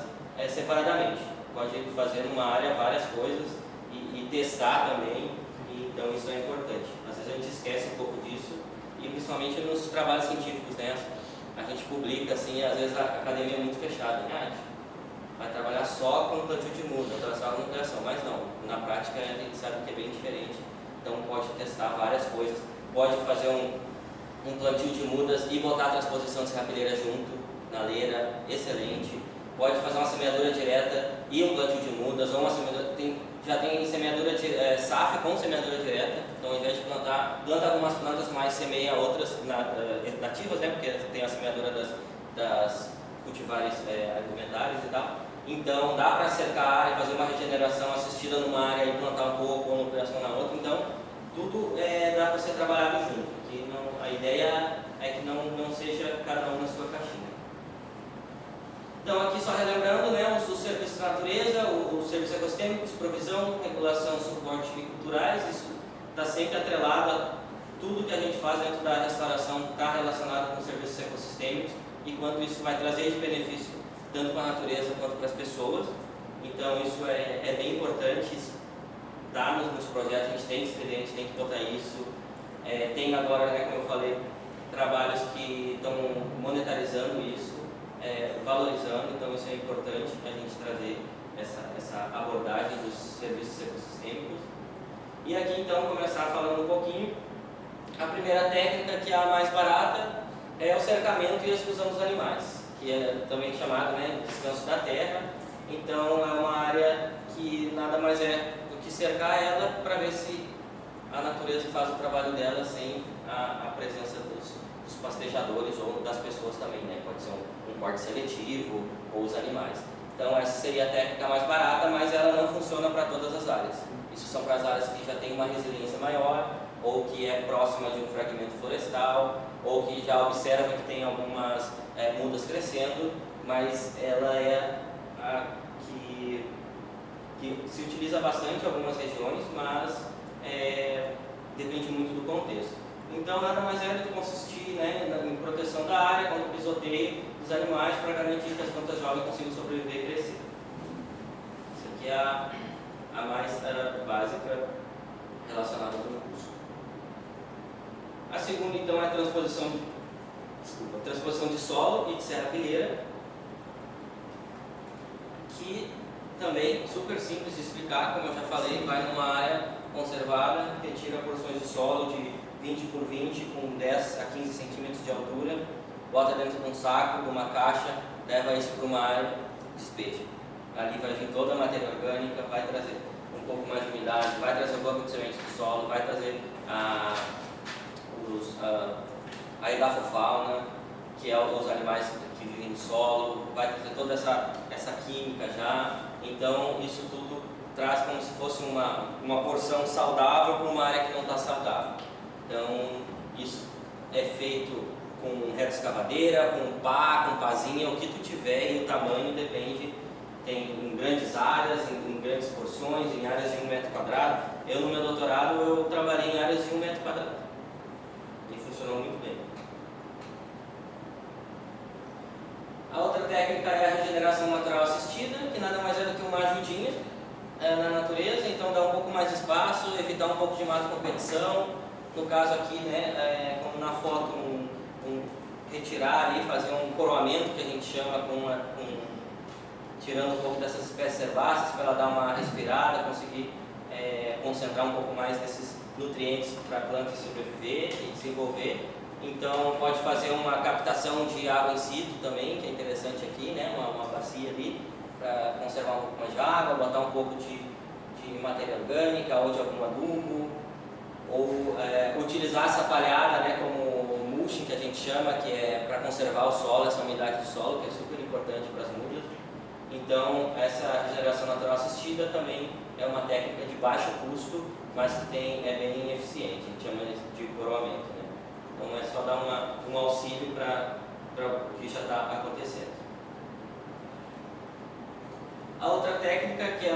separadamente. Pode fazer numa área várias coisas e testar também. Então, isso é importante. Às vezes a gente esquece um pouco disso. E principalmente nos trabalhos científicos, né? A gente publica assim, às vezes a academia é muito fechada, né? A gente vai trabalhar só com plantio de muda, só com nucleação, mas não, na prática a gente sabe que é bem diferente, então pode testar várias coisas, pode fazer um plantio de mudas e botar a transposição de serrapilheira junto, na leira, excelente, pode fazer uma semeadura direta e um plantio de mudas, ou uma semeadura, já tem semeadura SAF com semeadura direta, então ao invés de planta algumas plantas, mas semeia outras nativas, né, porque tem a semeadura das cultivares alimentares e tal. Então dá para cercar a área, fazer uma regeneração assistida numa área e plantar um pouco, ou nucleação na outra, então tudo dá para ser trabalhado junto, que a ideia é que não seja cada um na sua caixinha. Então aqui só relembrando, né, os serviços de natureza, os serviços ecossistêmicos, provisão, regulação, suporte e culturais, isso está sempre atrelado a tudo que a gente faz dentro da restauração, está relacionado com os serviços ecossistêmicos e quanto isso vai trazer de benefício tanto para a natureza quanto para as pessoas. Então isso é bem importante, isso está nos projetos, a gente tem expediente, tem que botar isso. Tem agora, né, como eu falei, trabalhos que estão monetarizando isso, valorizando, então isso é importante a gente trazer essa abordagem dos serviços ecossistêmicos. E aqui então começar falando um pouquinho. A primeira técnica, que é a mais barata, é o cercamento e a exclusão dos animais, que é também chamado, né, descanso da terra. Então é uma área que nada mais é do que cercar ela para ver se a natureza faz o trabalho dela sem a presença dos pastejadores ou das pessoas também, né? Pode ser um corte seletivo ou os animais. Então essa seria a técnica mais barata, mas ela não funciona para todas as áreas. Isso são para as áreas que já têm uma resiliência maior, ou que é próxima de um fragmento florestal, ou que já observa que tem algumas mudas crescendo, mas ela é a que se utiliza bastante em algumas regiões, mas depende muito do contexto. Então nada mais é do que consistir, né, em proteção da área contra o pisoteio dos animais para garantir que as plantas jovens consigam sobreviver e crescer. Isso aqui é a mais básica relacionada com o curso. A segunda então é a transposição de solo e de serrapilheira, que também é super simples de explicar, como eu já falei, vai numa área conservada, retira porções de solo de 20 por 20 com 10 a 15 centímetros de altura, bota dentro de um saco, de uma caixa, leva isso para uma área, despeja. Ali vai vir toda a matéria orgânica, vai trazer um pouco mais de umidade, vai trazer o banco de sementes do solo, vai trazer a edafofauna, que é os animais que vivem no solo, vai trazer toda essa química já. Então isso tudo traz como se fosse uma porção saudável para uma área que não está saudável. Então isso é feito com reta escavadeira, com pá, com pazinha, o que tu tiver, e o tamanho depende. Tem em grandes áreas, em grandes porções, em áreas de 1 metro quadrado. Eu no meu doutorado eu trabalhei em áreas de 1 metro quadrado e funcionou muito bem. A outra técnica é a regeneração natural assistida, que nada mais é do que uma ajudinha na natureza, então dá um pouco mais de espaço, evitar um pouco de mato competição. No caso aqui, né, como na foto, retirar ali, fazer um coroamento que a gente chama, tirando um pouco dessas espécies herbáceas para ela dar uma respirada, conseguir concentrar um pouco mais desses nutrientes para a planta sobreviver e desenvolver. Então pode fazer uma captação de água in situ também, que é interessante aqui, né? Uma bacia ali para conservar um pouco mais de água, botar um pouco de matéria orgânica ou de algum adubo, ou utilizar essa palhada, né, como mulching, que a gente chama, que é para conservar o solo, essa umidade do solo, que é super importante para as mudas. Então essa regeneração natural assistida também é uma técnica de baixo custo, mas que é bem eficiente, a gente chama de coroamento. Então é só dar um auxílio para o que já está acontecendo. A outra técnica, que é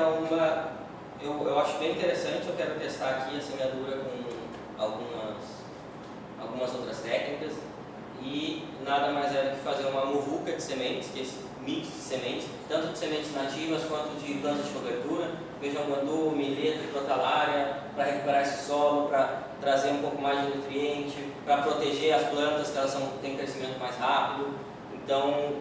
eu acho bem interessante, eu quero testar aqui a semeadura com algumas outras técnicas, e nada mais é do que fazer uma muvuca de sementes, que é esse mix de sementes, tanto de sementes nativas quanto de plantas de cobertura, feijão guandu, milheto, crotalária, para recuperar esse solo, para trazer um pouco mais de nutriente, para proteger as plantas, que elas têm crescimento mais rápido. Então,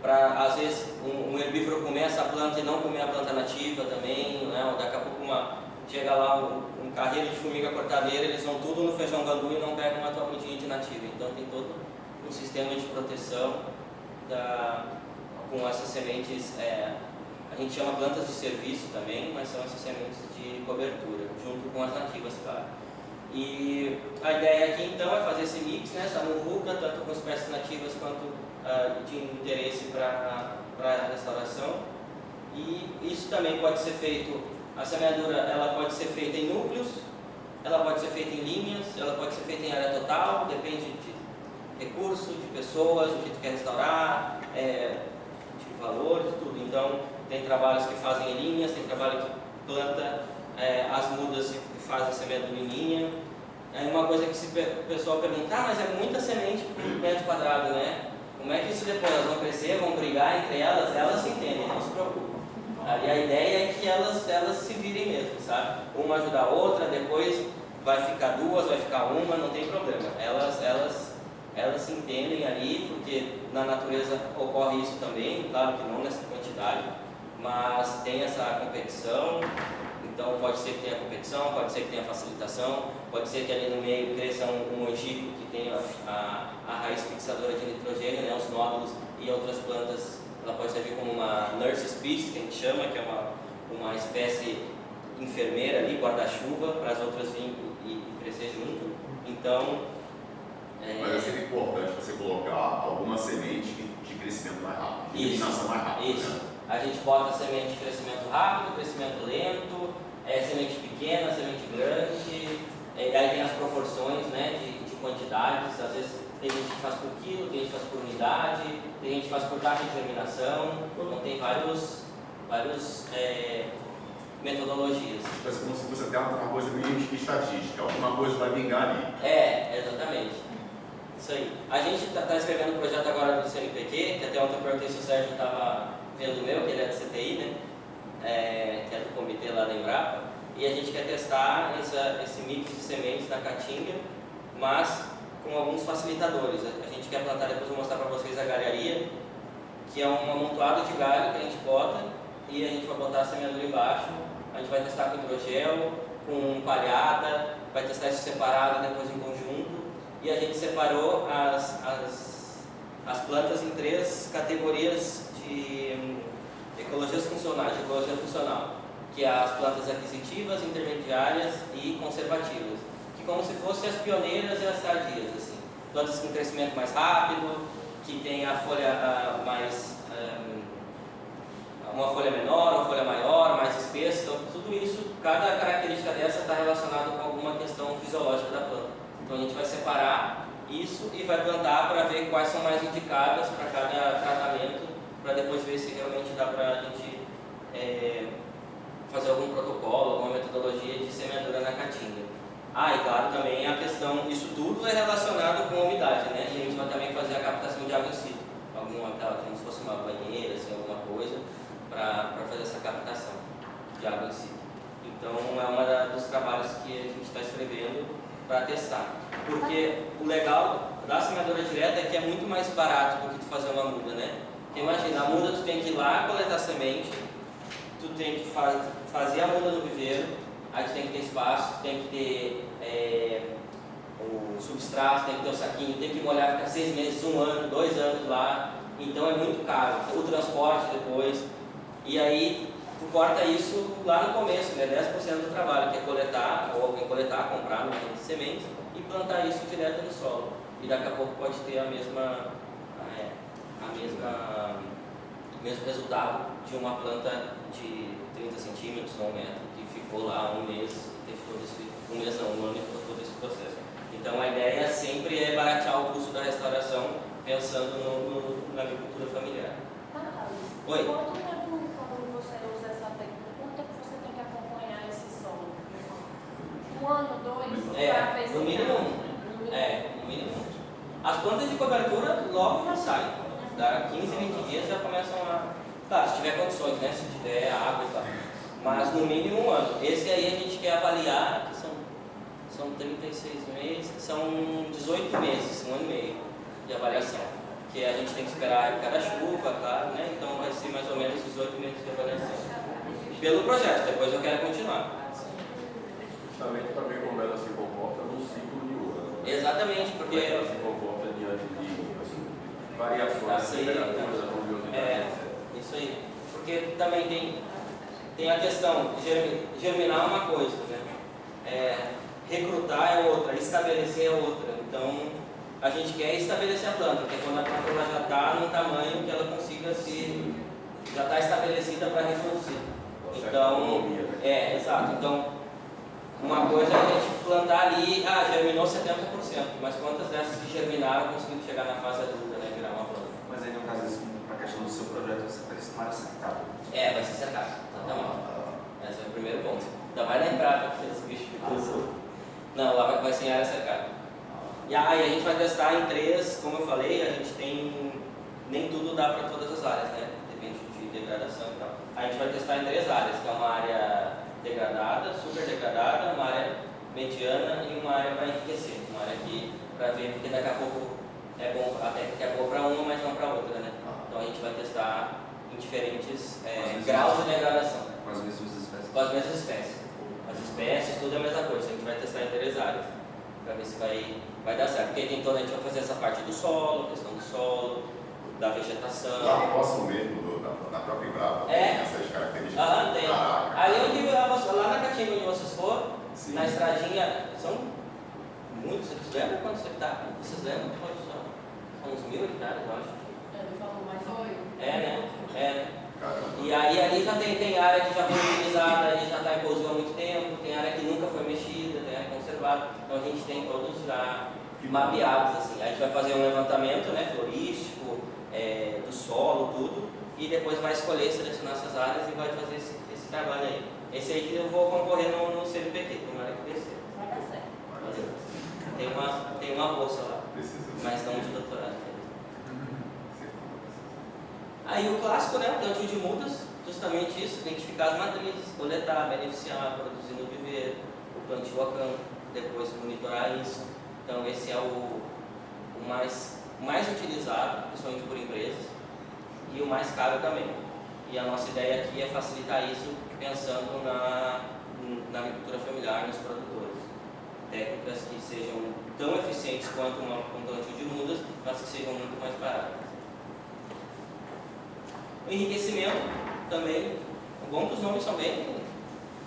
às vezes um herbívoro comer essa planta e não comer a planta nativa também, né? Daqui a pouco chega lá um carreiro de formiga cortadeira, eles vão tudo no feijão guandu e não pegam uma tua plantinha de nativa. Então tem todo um sistema de proteção com essas sementes, a gente chama plantas de serviço também, mas são essas sementes de cobertura, junto com as nativas, claro. E a ideia aqui então é fazer esse mix, né, essa muvuca, tanto com espécies nativas quanto de interesse para a restauração. E isso também pode ser feito, a semeadura ela pode ser feita em núcleos, ela pode ser feita em linhas, ela pode ser feita em área total, depende de recurso, de pessoas, do que tu quer restaurar, de valores, tudo. Então tem trabalhos que fazem em linhas, tem trabalho que planta as mudas e faz a semeadura em linha. Uma coisa que o pessoal pergunta, mas é muita semente por metro quadrado, né? Como é que isso depois elas vão crescer, vão brigar entre elas se entendem, não se preocupem. E a ideia é que elas se virem mesmo, sabe? Uma ajudar a outra, depois vai ficar duas, vai ficar uma, não tem problema. Elas se entendem ali, porque na natureza ocorre isso também, claro que não nessa quantidade, mas tem essa competição. Então pode ser que tenha competição, pode ser que tenha facilitação, pode ser que ali no meio cresça um mongico que tenha a raiz fixadora de nitrogênio, né, os nódulos, e outras plantas, ela pode servir como uma nurse species, que a gente chama, que é uma espécie enfermeira ali, guarda-chuva, para as outras virem e crescer junto. Então... Mas é sempre importante você colocar alguma semente de crescimento mais rápido, de eliminação mais rápida. Isso. Né? A gente bota semente de crescimento rápido, crescimento lento, semente pequena, semente grande, aí tem as proporções, né, de quantidades. Às vezes tem gente que faz por quilo, tem gente que faz por unidade, tem gente que faz por taxa de germinação, então tem várias metodologias. Mas como se você tem uma coisa meio estatística, alguma coisa vai vingar ali. Exatamente. Isso aí. A gente está escrevendo um projeto agora do CNPq, que até ontem eu perguntei se o Sérgio estava vendo o meu, que ele é do CTI, né? Que é do comitê lá da Embrapa, e a gente quer testar esse mix de sementes na caatinga, mas com alguns facilitadores. A gente quer plantar, depois eu vou mostrar para vocês a galharia, que é um amontoado de galho que a gente bota, e a gente vai botar a semeadura embaixo. A gente vai testar com hidrogel, com palhada, vai testar isso separado, depois em conjunto, e a gente separou as plantas em 3 categorias de ecologias funcionais, de ecologia funcional, que é as plantas aquisitivas, intermediárias e conservativas, que como se fossem as pioneiras e as tardias, assim. Plantas com crescimento mais rápido, que tem a folha uma folha menor, uma folha maior, mais espessa. Então tudo isso, cada característica dessa está relacionada com alguma questão fisiológica da planta. Então a gente vai separar isso e vai plantar para ver quais são mais indicadas para cada tratamento, para depois ver se realmente dá para a gente fazer algum protocolo, alguma metodologia de semeadura na caatinga. E claro, também a questão, isso tudo é relacionado com a umidade, né? E a gente vai também fazer a captação de água in situ. como se fosse uma banheira, assim, alguma coisa, para fazer essa captação de água em si. Então é um dos trabalhos que a gente está escrevendo para testar. Porque o legal da semeadura direta é que é muito mais barato do que tu fazer uma muda, né? Porque imagina, a muda tu tem que ir lá coletar semente, tu tem que fazer a muda no viveiro, aí tu tem que ter espaço, tu tem que ter o substrato, tem que ter o saquinho, tem que molhar, ficar 6 meses, 1 ano, 2 anos lá, então é muito caro. O transporte depois, e aí tu corta isso lá no começo, né? 10% do trabalho, que é coletar, ou alguém coletar, comprar no de sementes e plantar isso direto no solo. E daqui a pouco pode ter o mesmo resultado de uma planta de 30 centímetros ou 1 metro, que ficou lá 1 mês, e teve todo esse, 1 mês não, 1 ano e ficou todo esse processo. Então a ideia sempre é baratear o custo da restauração, pensando na agricultura familiar. Oi? Quanto tempo, quando você usa essa técnica, quanto tempo você tem que acompanhar esse solo? 1 ano, 2? Para ver se no mínimo 1. No mínimo 1. As plantas de cobertura logo já saem. Dá 15, 20 dias já começam a... Claro, se tiver condições, né? Se tiver água e tal. Mas no mínimo 1 ano. Esse aí a gente quer avaliar, que são 36 meses, são 18 meses, 1 ano e meio de avaliação. Que a gente tem que esperar a época da chuva, claro, né? Então vai ser mais ou menos 18 meses de avaliação. Pelo projeto, depois eu quero continuar. Justamente para ver como ela se comporta no ciclo de uva. Exatamente, porque... Como ela se comporta diante de variações de temperatura, pluviosidade, etc. Isso aí. Porque também tem a questão, germinar é uma coisa, né? Recrutar é outra, estabelecer é outra. Então, a gente quer estabelecer a planta, porque quando a planta já está num tamanho que ela consiga já está estabelecida para reproduzir. Então, exato. Então, uma coisa é a gente plantar ali, germinou 70%, mas quantas dessas que germinaram conseguiram chegar na fase adulta, né, virar uma planta? Mas aí, no caso, para a questão do seu projeto, você faz isso numa área cercada. Vai ser cercado, exatamente. Esse é o primeiro ponto. Ainda mais na entrada, porque os bichos ficam... Não, lá vai ser em área cercada. E aí a gente vai testar em 3, como eu falei, a gente tem... Nem tudo dá para todas as áreas, né? Depende de degradação e tal. A gente vai testar em 3 áreas, que é uma área degradada, super degradada, uma área mediana e uma área para enriquecer. Uma área que, para ver, porque daqui a pouco é bom, a técnica é boa para uma, mas não para outra, né? Então a gente vai testar em diferentes graus de degradação. Com as mesmas espécies? Com as mesmas espécies. As espécies, tudo é a mesma coisa. A gente vai testar em 3 áreas, para ver se vai dar certo. Porque aí a gente vai fazer essa parte do solo, questão do solo, da vegetação. Lá no próximo mesmo, na própria Embrapa, tem essas características. Tem. Caraca. Ali lá na Caatinga, onde vocês foram, Sim. na estradinha, são muitos. Vocês lembram quantos hectares? Vocês lembram? São uns 1.000 hectares, eu acho. Ele falou mais 8. Né? Caramba. E aí ali já tem área que já foi utilizada e já está em pouso há muito tempo, tem área que nunca foi mexida, tem área conservada. Então a gente tem todos já mapeados, assim. A gente vai fazer um levantamento, né, florístico, do solo, tudo, e depois vai escolher, selecionar essas áreas e vai fazer esse trabalho aí. Esse aí que eu vou concorrer no CNPq, tomara que dê certo. Vai dar certo. Tem uma bolsa lá, Precisa. mas não de doutorado. Aí o clássico, né, o plantio de mudas, justamente isso, identificar as matrizes, coletar, beneficiar, produzir no viveiro, o plantio a campo, depois monitorar isso. Então esse é o mais utilizado, principalmente por empresas, e o mais caro também. E a nossa ideia aqui é facilitar isso pensando na agricultura familiar, nos produtores. Técnicas que sejam tão eficientes quanto um plantio de mudas, mas que sejam muito mais baratas. O enriquecimento também, o bom que os nomes são bem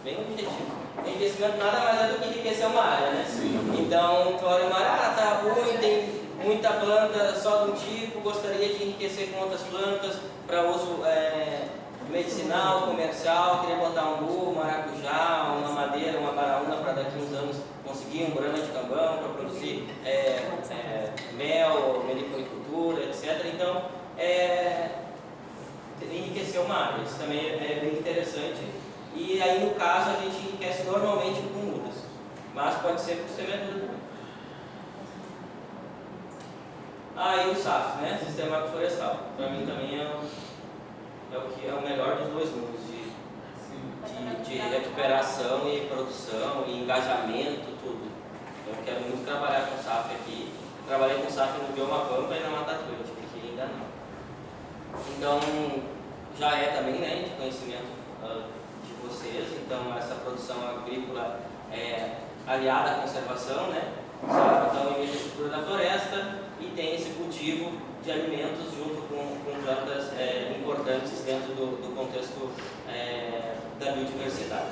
objetivos. O enriquecimento nada mais é do que enriquecer uma área, né? Sim. Então, tu olha uma área, tá ruim, tem muita planta só de um tipo, gostaria de enriquecer com outras plantas para uso medicinal, comercial, queria botar umbu, maracujá, uma madeira, uma baraúna para daqui uns anos conseguir um grama de cambão para produzir mel, meliponicultura, etc. Então, enriquecer uma área, isso também é bem interessante. E aí, no caso, a gente enriquece normalmente com mudas, mas pode ser com semeadura também. Aí o SAF, né? Sistema Agroflorestal. Para mim também é o que é o melhor dos dois mundos, de recuperação e produção e engajamento, tudo. Eu quero muito trabalhar com SAF aqui. Trabalhei com SAF no Bioma Pampa e na Mata Atlântica, aqui ainda não. Então, já é também, né, de conhecimento de vocês. Então, essa produção agrícola é aliada à conservação, né? O SAF, então, imita a estrutura da floresta e tem esse cultivo de alimentos junto com plantas importantes dentro do contexto da biodiversidade.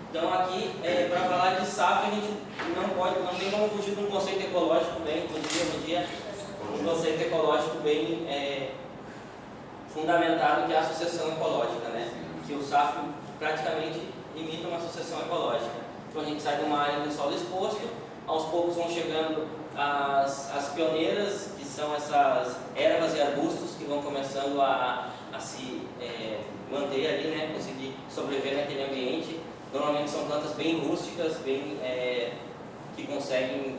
Então aqui, para falar de SAF, a gente não tem como fugir de um conceito ecológico bem, inclusive um conceito ecológico bem fundamentado, que é a sucessão ecológica, né? Que o SAF praticamente imita uma sucessão ecológica. Então a gente sai de uma área de solo exposto, aos poucos vão chegando as pioneiras, que são essas ervas e arbustos que vão começando a se manter ali, né? Conseguir sobreviver naquele ambiente. Normalmente são plantas bem rústicas, que conseguem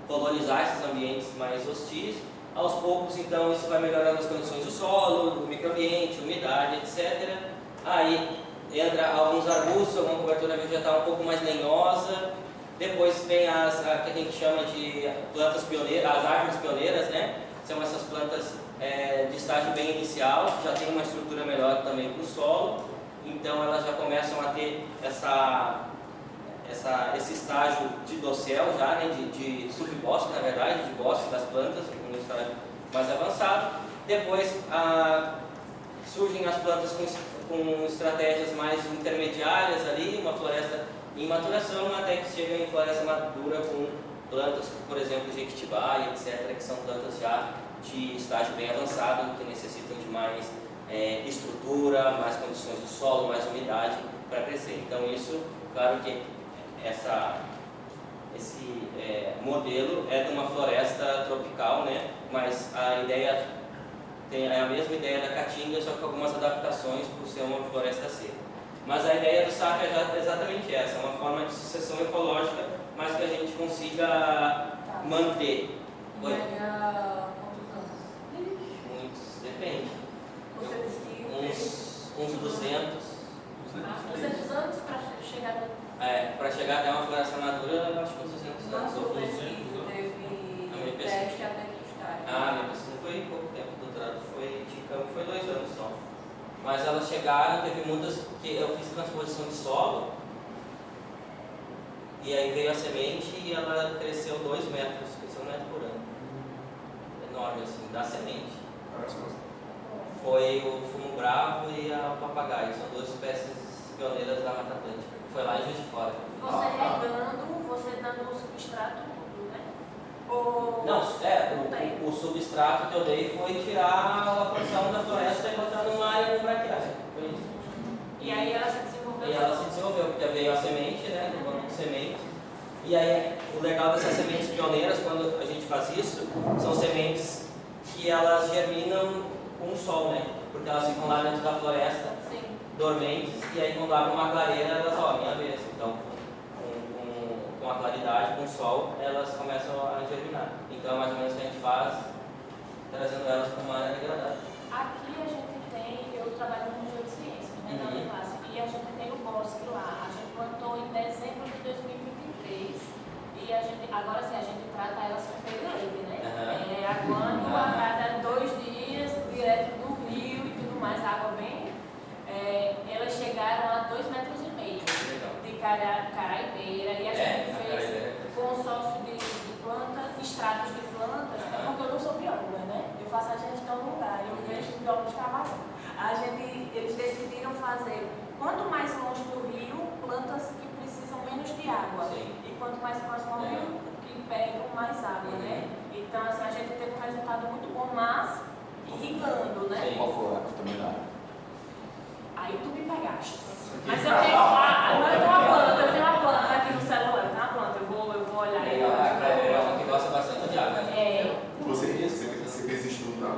colonizar esses ambientes mais hostis. Aos poucos, então, isso vai melhorando as condições do solo, do microambiente, umidade, etc. Aí entra alguns arbustos, alguma cobertura vegetal um pouco mais lenhosa. Depois vem as que a gente chama de plantas pioneiras, as árvores pioneiras, né? São essas plantas de estágio bem inicial, que já tem uma estrutura melhor também para o solo. Então elas já começam a ter esse estágio de dossel já, né, de subbosque, na verdade, de bosque das plantas, um estágio mais avançado. Depois surgem as plantas com estratégias mais intermediárias ali, uma floresta em maturação, até que chega em floresta madura com plantas, por exemplo, jequitibá e etc., que são plantas já de estágio bem avançado, que necessitam de mais estrutura, mais condições do solo, mais umidade para crescer. Então isso, claro que esse modelo é de uma floresta tropical, né? Mas a ideia é a mesma ideia da caatinga, só com algumas adaptações por ser uma floresta seca. Mas a ideia do SAF é exatamente essa, uma forma de sucessão ecológica, mas que a gente consiga manter. Quantos anos? Muitos, depende. Você disse que uns 200. 200 anos para chegar no... para chegar até uma floresta madura, eu acho que uns 200 anos. Nossa, teve teste até que está. Minha pesquisa foi pouco tempo, o doutorado de campo foi 2 anos só. Mas elas chegaram, teve muitas que eu fiz transposição de solo, e aí veio a semente e ela cresceu 2 metros, cresceu 1 metro por ano. Enorme assim, da semente. Foi o fumo bravo e o papagaio, são 2 espécies pioneiras da Mata Atlântica. Foi lá em Juiz de Fora. Você regando, você dando o substrato tudo, né? Ou... Não, o substrato que eu dei foi tirar a porção da floresta e botar numa área de braquiária. E aí ela se desenvolveu? E ela se desenvolveu, porque veio a semente, né, do banco de semente. E aí, o legal dessas sementes pioneiras, quando a gente faz isso, são sementes que elas germinam com o sol, né? Porque elas ficam lá dentro da floresta, sim, dormentes, e aí quando abre uma clareira, elas, minha vez. Então, com a claridade, com o sol, elas começam a germinar. Então, é mais ou menos o que a gente faz, trazendo elas para uma área degradada. Aqui a gente tem, eu trabalho no Museu de Ciências, né, na Unifácio, e a gente tem o bosque lá. A gente plantou em dezembro de 2023 e agora sim, a gente trata elas com pega-leve, né? Aguando a cada 2 dias, direto do rio e tudo mais, água bem. Elas chegaram a 2,5 metros de caraibeira, e a gente fez consórcio de plantas, extratos de plantas, porque eu não sou bióloga, né? Eu faço a gestão no lugar, eu vejo os biólogos trabalhando. Eles decidiram fazer, quanto mais longe do rio, plantas que precisam menos de água. Sim. E quanto mais próximo ao rio, que pegam mais água, né? Então, assim, a gente teve um resultado muito bom, mas irrigando, né? Qual foi a contaminada? Aí tu me pegaste. Mas eu tenho uma planta aqui no celular, tem uma planta, eu vou olhar aí. É uma que gosta bastante de água. Você fez estudo na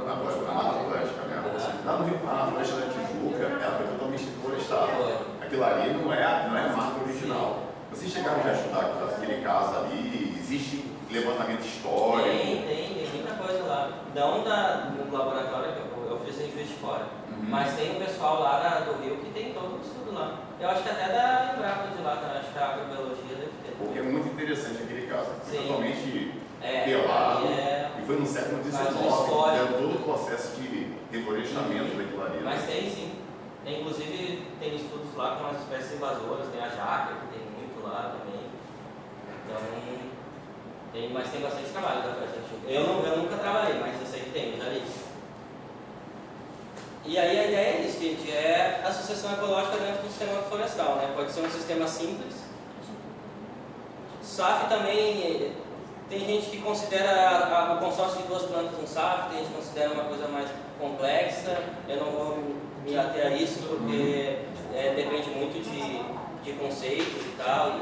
Mata Atlântica, né? Lá no Rio, na Floresta da Tijuca, ela foi totalmente florestada. Aquilo ali não é a marca original. Vocês chegaram já a estudar aquele caso ali? Existe levantamento histórico. Tem muita coisa lá. Não no laboratório, que eu fiz em Juiz de Fora. Mas tem um pessoal lá do Rio que tem todo o estudo lá. Eu acho que até da Embrapa de lá, acho que a agrobiologia deve ter. Porque é muito interessante aquele caso. Sim. Totalmente pelado. E foi no século XIX, deu todo o processo de reflorestamento daquilo ali. Mas tem sim. Inclusive tem estudos lá com as espécies invasoras, tem a jaca, que tem muito lá também. Então, mas tem bastante trabalho da gente. Eu nunca trabalhei, mas eu sei que tem, eu já li. E aí a ideia é isso, gente, é a sucessão ecológica dentro do sistema florestal, né? Pode ser um sistema simples. SAF também, tem gente que considera o consórcio de 2 plantas um SAF, tem gente que considera uma coisa mais complexa. Eu não vou me ater a isso porque depende muito de conceitos e tal,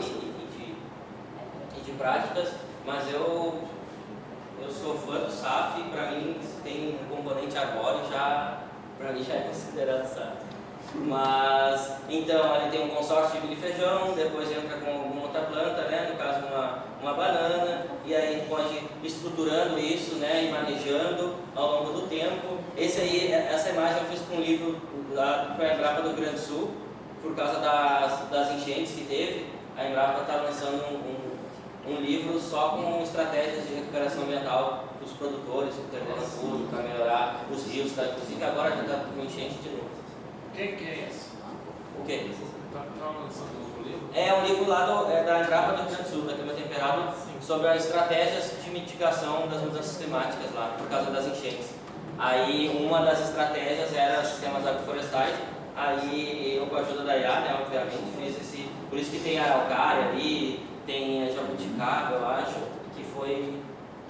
e de práticas, mas eu sou fã do SAF, para mim se tem um componente arbóreo, para mim já é considerado SAF. Mas, então, ali tem um consórcio de milho e feijão, depois entra com alguma outra planta, né? No caso uma banana, e aí pode ir estruturando isso, né? E manejando ao longo do tempo. Essa imagem eu fiz com um livro lá para a Embrapa do Rio Grande do Sul, por causa das enchentes que teve. A Embrapa está lançando um livro só com estratégias de recuperação ambiental dos produtores, perdendo tudo, para melhorar os rios, tá? Inclusive agora já está com enchente de novo. Quem que é esse? O quê? Está lançando um livro? É um livro lá da Embrapa do Rio Grande do Sul, da Clima Temperado, sobre as estratégias de mitigação das mudanças climáticas lá, por causa das enchentes. Aí uma das estratégias era sistemas agroflorestais. Aí eu, com a ajuda da IA, né, obviamente, fiz esse. Por isso que tem a araucária ali, tem a jabuticaba, eu acho,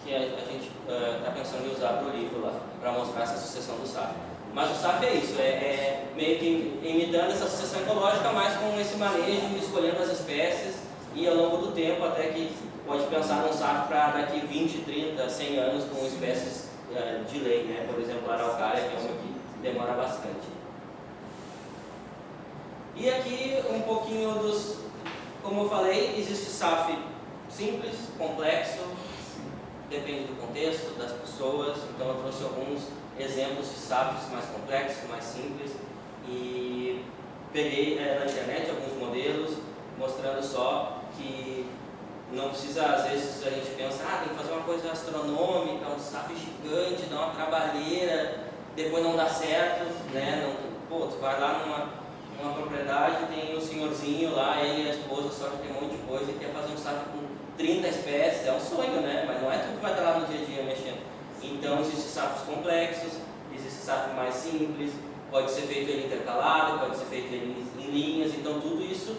que a gente está pensando em usar para o livro lá, para mostrar essa sucessão do SAF. Mas o SAF é isso, meio que imitando essa sucessão ecológica, mas com esse manejo, escolhendo as espécies e ao longo do tempo, até que pode pensar num SAF para daqui 20, 30, 100 anos com espécies de lei, né? Por exemplo, a araucária, que é uma que demora bastante. E aqui um pouquinho como eu falei, existe SAF simples, complexo, depende do contexto, das pessoas, então eu trouxe alguns exemplos de SAFs mais complexos, mais simples, e peguei na internet alguns modelos, mostrando só que não precisa, às vezes a gente pensa, tem que fazer uma coisa astronômica, um SAF gigante, dá uma trabalheira, depois não dá certo, né? Tu vai lá numa propriedade, tem um senhorzinho lá, ele e a esposa, só que tem um monte de coisa, e quer fazer um SAF com 30 espécies, é um sonho, né? Mas não é tudo que vai estar lá no dia a dia mexendo. Então, existem SAFs complexos, existe SAF mais simples, pode ser feito ele intercalado, pode ser feito ele em linhas, então tudo isso,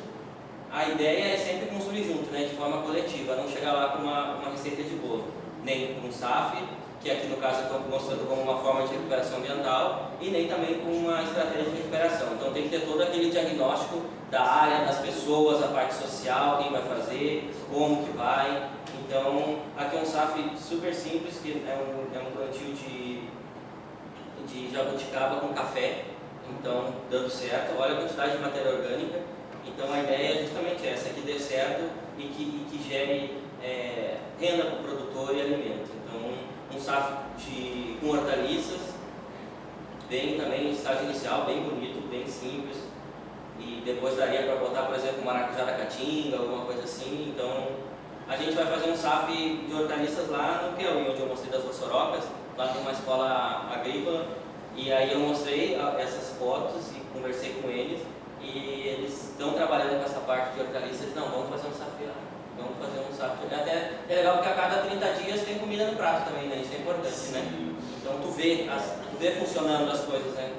a ideia é sempre construir junto, né? De forma coletiva, não chegar lá com uma receita de bolo, nem com um SAF, que aqui no caso eu estou mostrando como uma forma de recuperação ambiental, e nem também com uma estratégia de recuperação. Então tem que ter todo aquele diagnóstico da área, das pessoas, a parte social, quem vai fazer, como que vai. Então aqui é um SAF super simples, que é um plantio de jabuticaba com café, então dando certo. Olha a quantidade de matéria orgânica. Então a ideia é justamente essa, que dê certo e que gere renda para o produtor e alimento. Então um SAF com hortaliças, bem também em estágio inicial, bem bonito, bem simples, e depois daria para botar, por exemplo, maracujá da caatinga, alguma coisa assim. Então a gente vai fazer um SAF de hortaliças lá no Piauí, onde eu mostrei das rossorocas. Lá tem uma escola agrícola, e aí eu mostrei essas fotos e conversei com eles, e eles estão trabalhando com essa parte de hortaliças. Não, vamos fazer um SAF lá. Vamos fazer um SAF. Até é legal porque a cada 30 dias tem comida no prato também, né? Isso é importante, né? Então tu vê funcionando as coisas, né?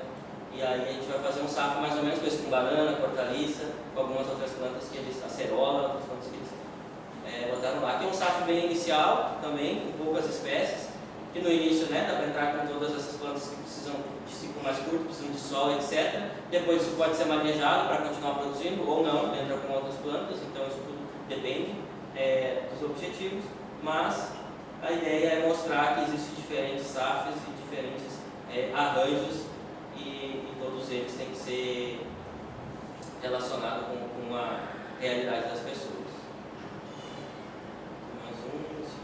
E aí a gente vai fazer um SAF mais ou menos com isso, com banana, com hortaliça, com algumas outras plantas que eles, acerola, outras plantas que eles botaram lá. Aqui é um SAF bem inicial também, com poucas espécies, que no início, né, dá para entrar com todas essas plantas que precisam de ciclo mais curto, precisam de sol, etc. Depois isso pode ser manejado para continuar produzindo, ou não, entra com outras plantas, então isso tudo depende dos objetivos, mas a ideia é mostrar que existem diferentes SAFs e diferentes arranjos, e todos eles têm que ser relacionados com a realidade das pessoas. Mais um, esse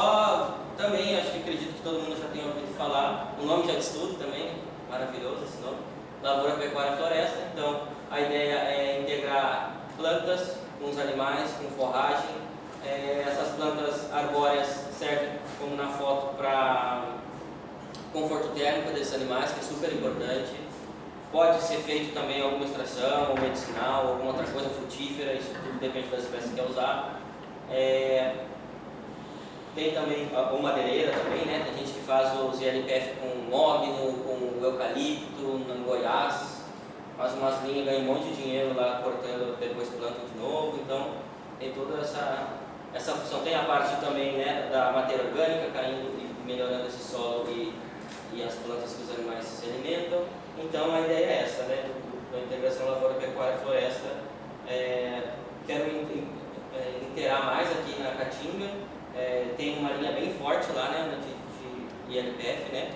só também, acredito que todo mundo já tenha ouvido falar, o nome já de estudo também, maravilhoso esse nome, Lavoura, Pecuária, Floresta. Então, a ideia é integrar plantas com os animais, com forragem. Essas plantas arbóreas servem, como na foto, para conforto térmico desses animais, que é super importante. Pode ser feito também alguma extração, ou medicinal, alguma outra coisa frutífera, isso tudo depende das espécies que quer usar. Tem também ou madeireira também, né? Tem gente que faz os ILPF com mogno, com eucalipto, no Goiás, faz umas linhas, ganha um monte de dinheiro lá cortando, depois plantam de novo. Então tem toda essa função. Tem a parte também, né, da matéria orgânica caindo e melhorando esse solo e as plantas que os animais se alimentam. Então a ideia é essa, né, da integração lavoura, pecuária e floresta. Quero inteirar mais aqui na Caatinga. Tem uma linha bem forte lá, né, de ILPF, né?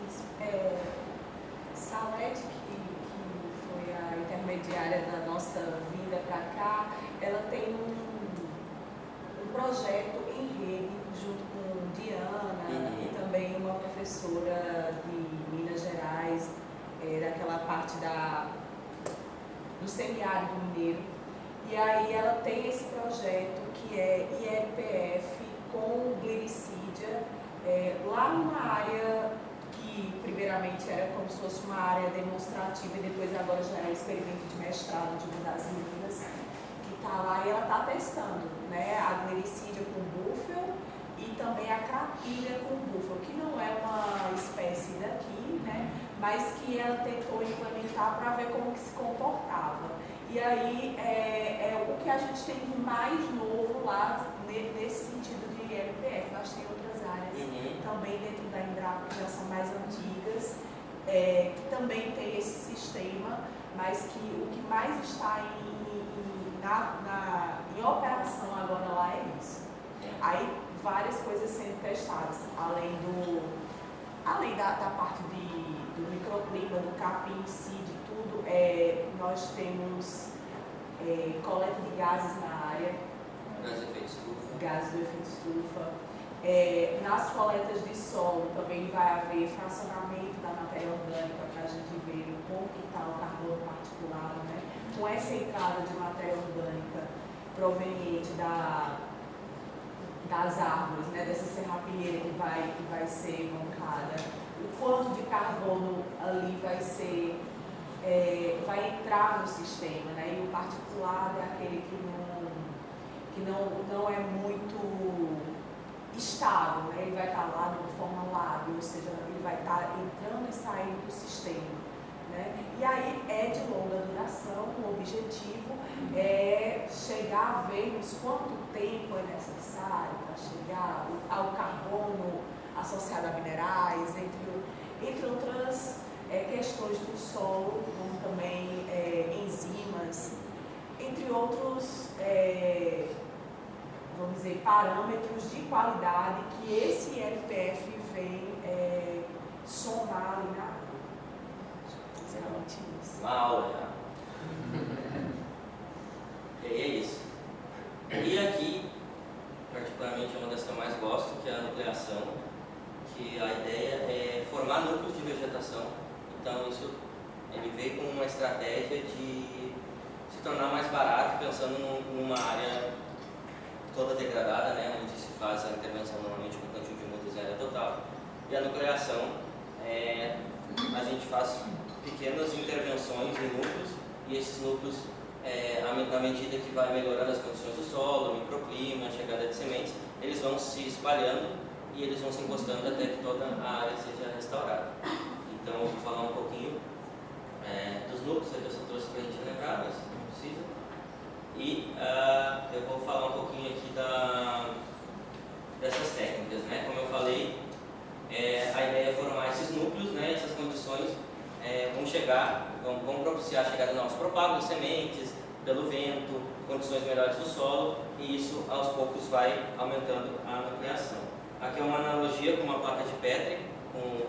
Isso. Salete, que foi a intermediária da nossa vinda para cá, ela tem um projeto em rede junto com Diana e também uma professora de Minas Gerais, daquela parte do semiárido mineiro. E aí ela tem esse projeto que é ILPF com glicídia, lá numa área que primeiramente era como se fosse uma área demonstrativa e depois agora já é experimento de mestrado de uma das meninas que está lá e ela está testando, né, a glicídia com búfalo e também a crapilha com búfalo, que não é uma espécie daqui, né, mas que ela tentou implementar para ver como que se comportava. E aí o que a gente tem de mais novo lá nesse sentido de ILPF. Nós temos outras áreas também dentro da Embrapa que já são mais antigas, que também tem esse sistema, mas que o que mais está em operação agora lá é isso. Aí várias coisas sendo testadas, além da parte do microclima, do capim em si, de tudo, nós temos coleta de gases na área. Gases do efeito estufa. Gases do efeito estufa. Nas coletas de solo também vai haver fracionamento da matéria orgânica para a gente ver como que está o carbono particulado, né? Com essa entrada de matéria orgânica proveniente das árvores, né? Dessa serrapilheira que vai ser mancada, o quanto de carbono ali vai entrar no sistema, né? E o particulado é aquele que não é muito estável, né? Ele vai estar lá de uma forma lábil, ou seja, ele vai estar entrando e saindo do sistema, né? E aí é de longa duração, o objetivo é chegar a vermos quanto tempo é necessário para chegar ao carbono associado a minerais, entre outras questões do solo, como também enzimas, entre outros vamos dizer, parâmetros de qualidade que esse ILPF vem somar ali na uma aula já. E aí é isso. E aqui, particularmente, é uma das que eu mais gosto, que é a nucleação, que a ideia é formar núcleos de vegetação. Então isso, ele veio com uma estratégia de se tornar mais barato, pensando numa área toda degradada, né, onde se faz a intervenção normalmente com plantio de mudas em área total. E a nucleação, a gente faz pequenas intervenções em núcleos, e esses núcleos, na medida que vai melhorando as condições do solo, o microclima, a chegada de sementes, eles vão se espalhando e eles vão se encostando até que toda a área seja restaurada. Então eu vou falar um pouquinho dos núcleos, aqui eu só trouxe para a gente lembrar, mas não precisa. E eu vou falar um pouquinho aqui dessas técnicas, né? Como eu falei, a ideia é formar esses núcleos, né? Essas condições vão propiciar a chegada de novos propagos, sementes, pelo vento, condições melhores do solo, e isso aos poucos vai aumentando a nucleação. Aqui é uma analogia com uma placa de Petri, com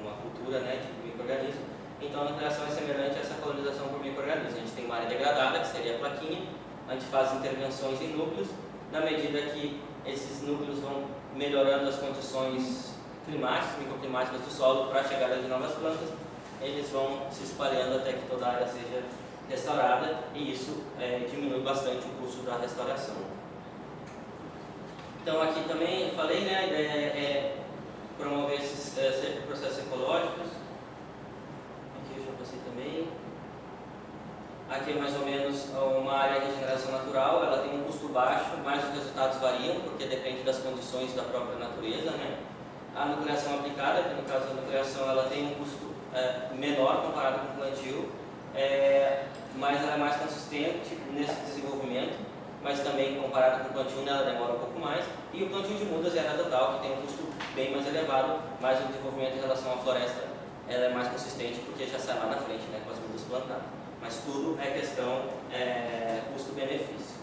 uma cultura, né, de micro-organismo. Então a nucleação é semelhante a essa colonização por micro-organismos. A gente tem uma área degradada, que seria a plaquinha, a gente faz intervenções em núcleos, na medida que esses núcleos vão melhorando as condições climáticas, microclimáticas do solo para a chegada de novas plantas, eles vão se espalhando até que toda a área seja restaurada, e isso diminui bastante o custo da restauração. Então aqui também eu falei, né, a ideia é promover esses processos ecológicos. Aqui eu já passei também. Aqui é mais ou menos uma área de regeneração natural, ela tem um custo baixo, mas os resultados variam, porque depende das condições da própria natureza, né? A nucleação aplicada, que no caso da nucleação ela tem um custo menor comparado com o plantio, mas ela é mais consistente nesse desenvolvimento, mas também comparado com o plantio ela demora um pouco mais. E o plantio de mudas é total, que tem um custo bem mais elevado, mas o desenvolvimento em relação à floresta ela é mais consistente, porque já sai lá na frente, né, com as mudas plantadas. Mas tudo é questão custo-benefício.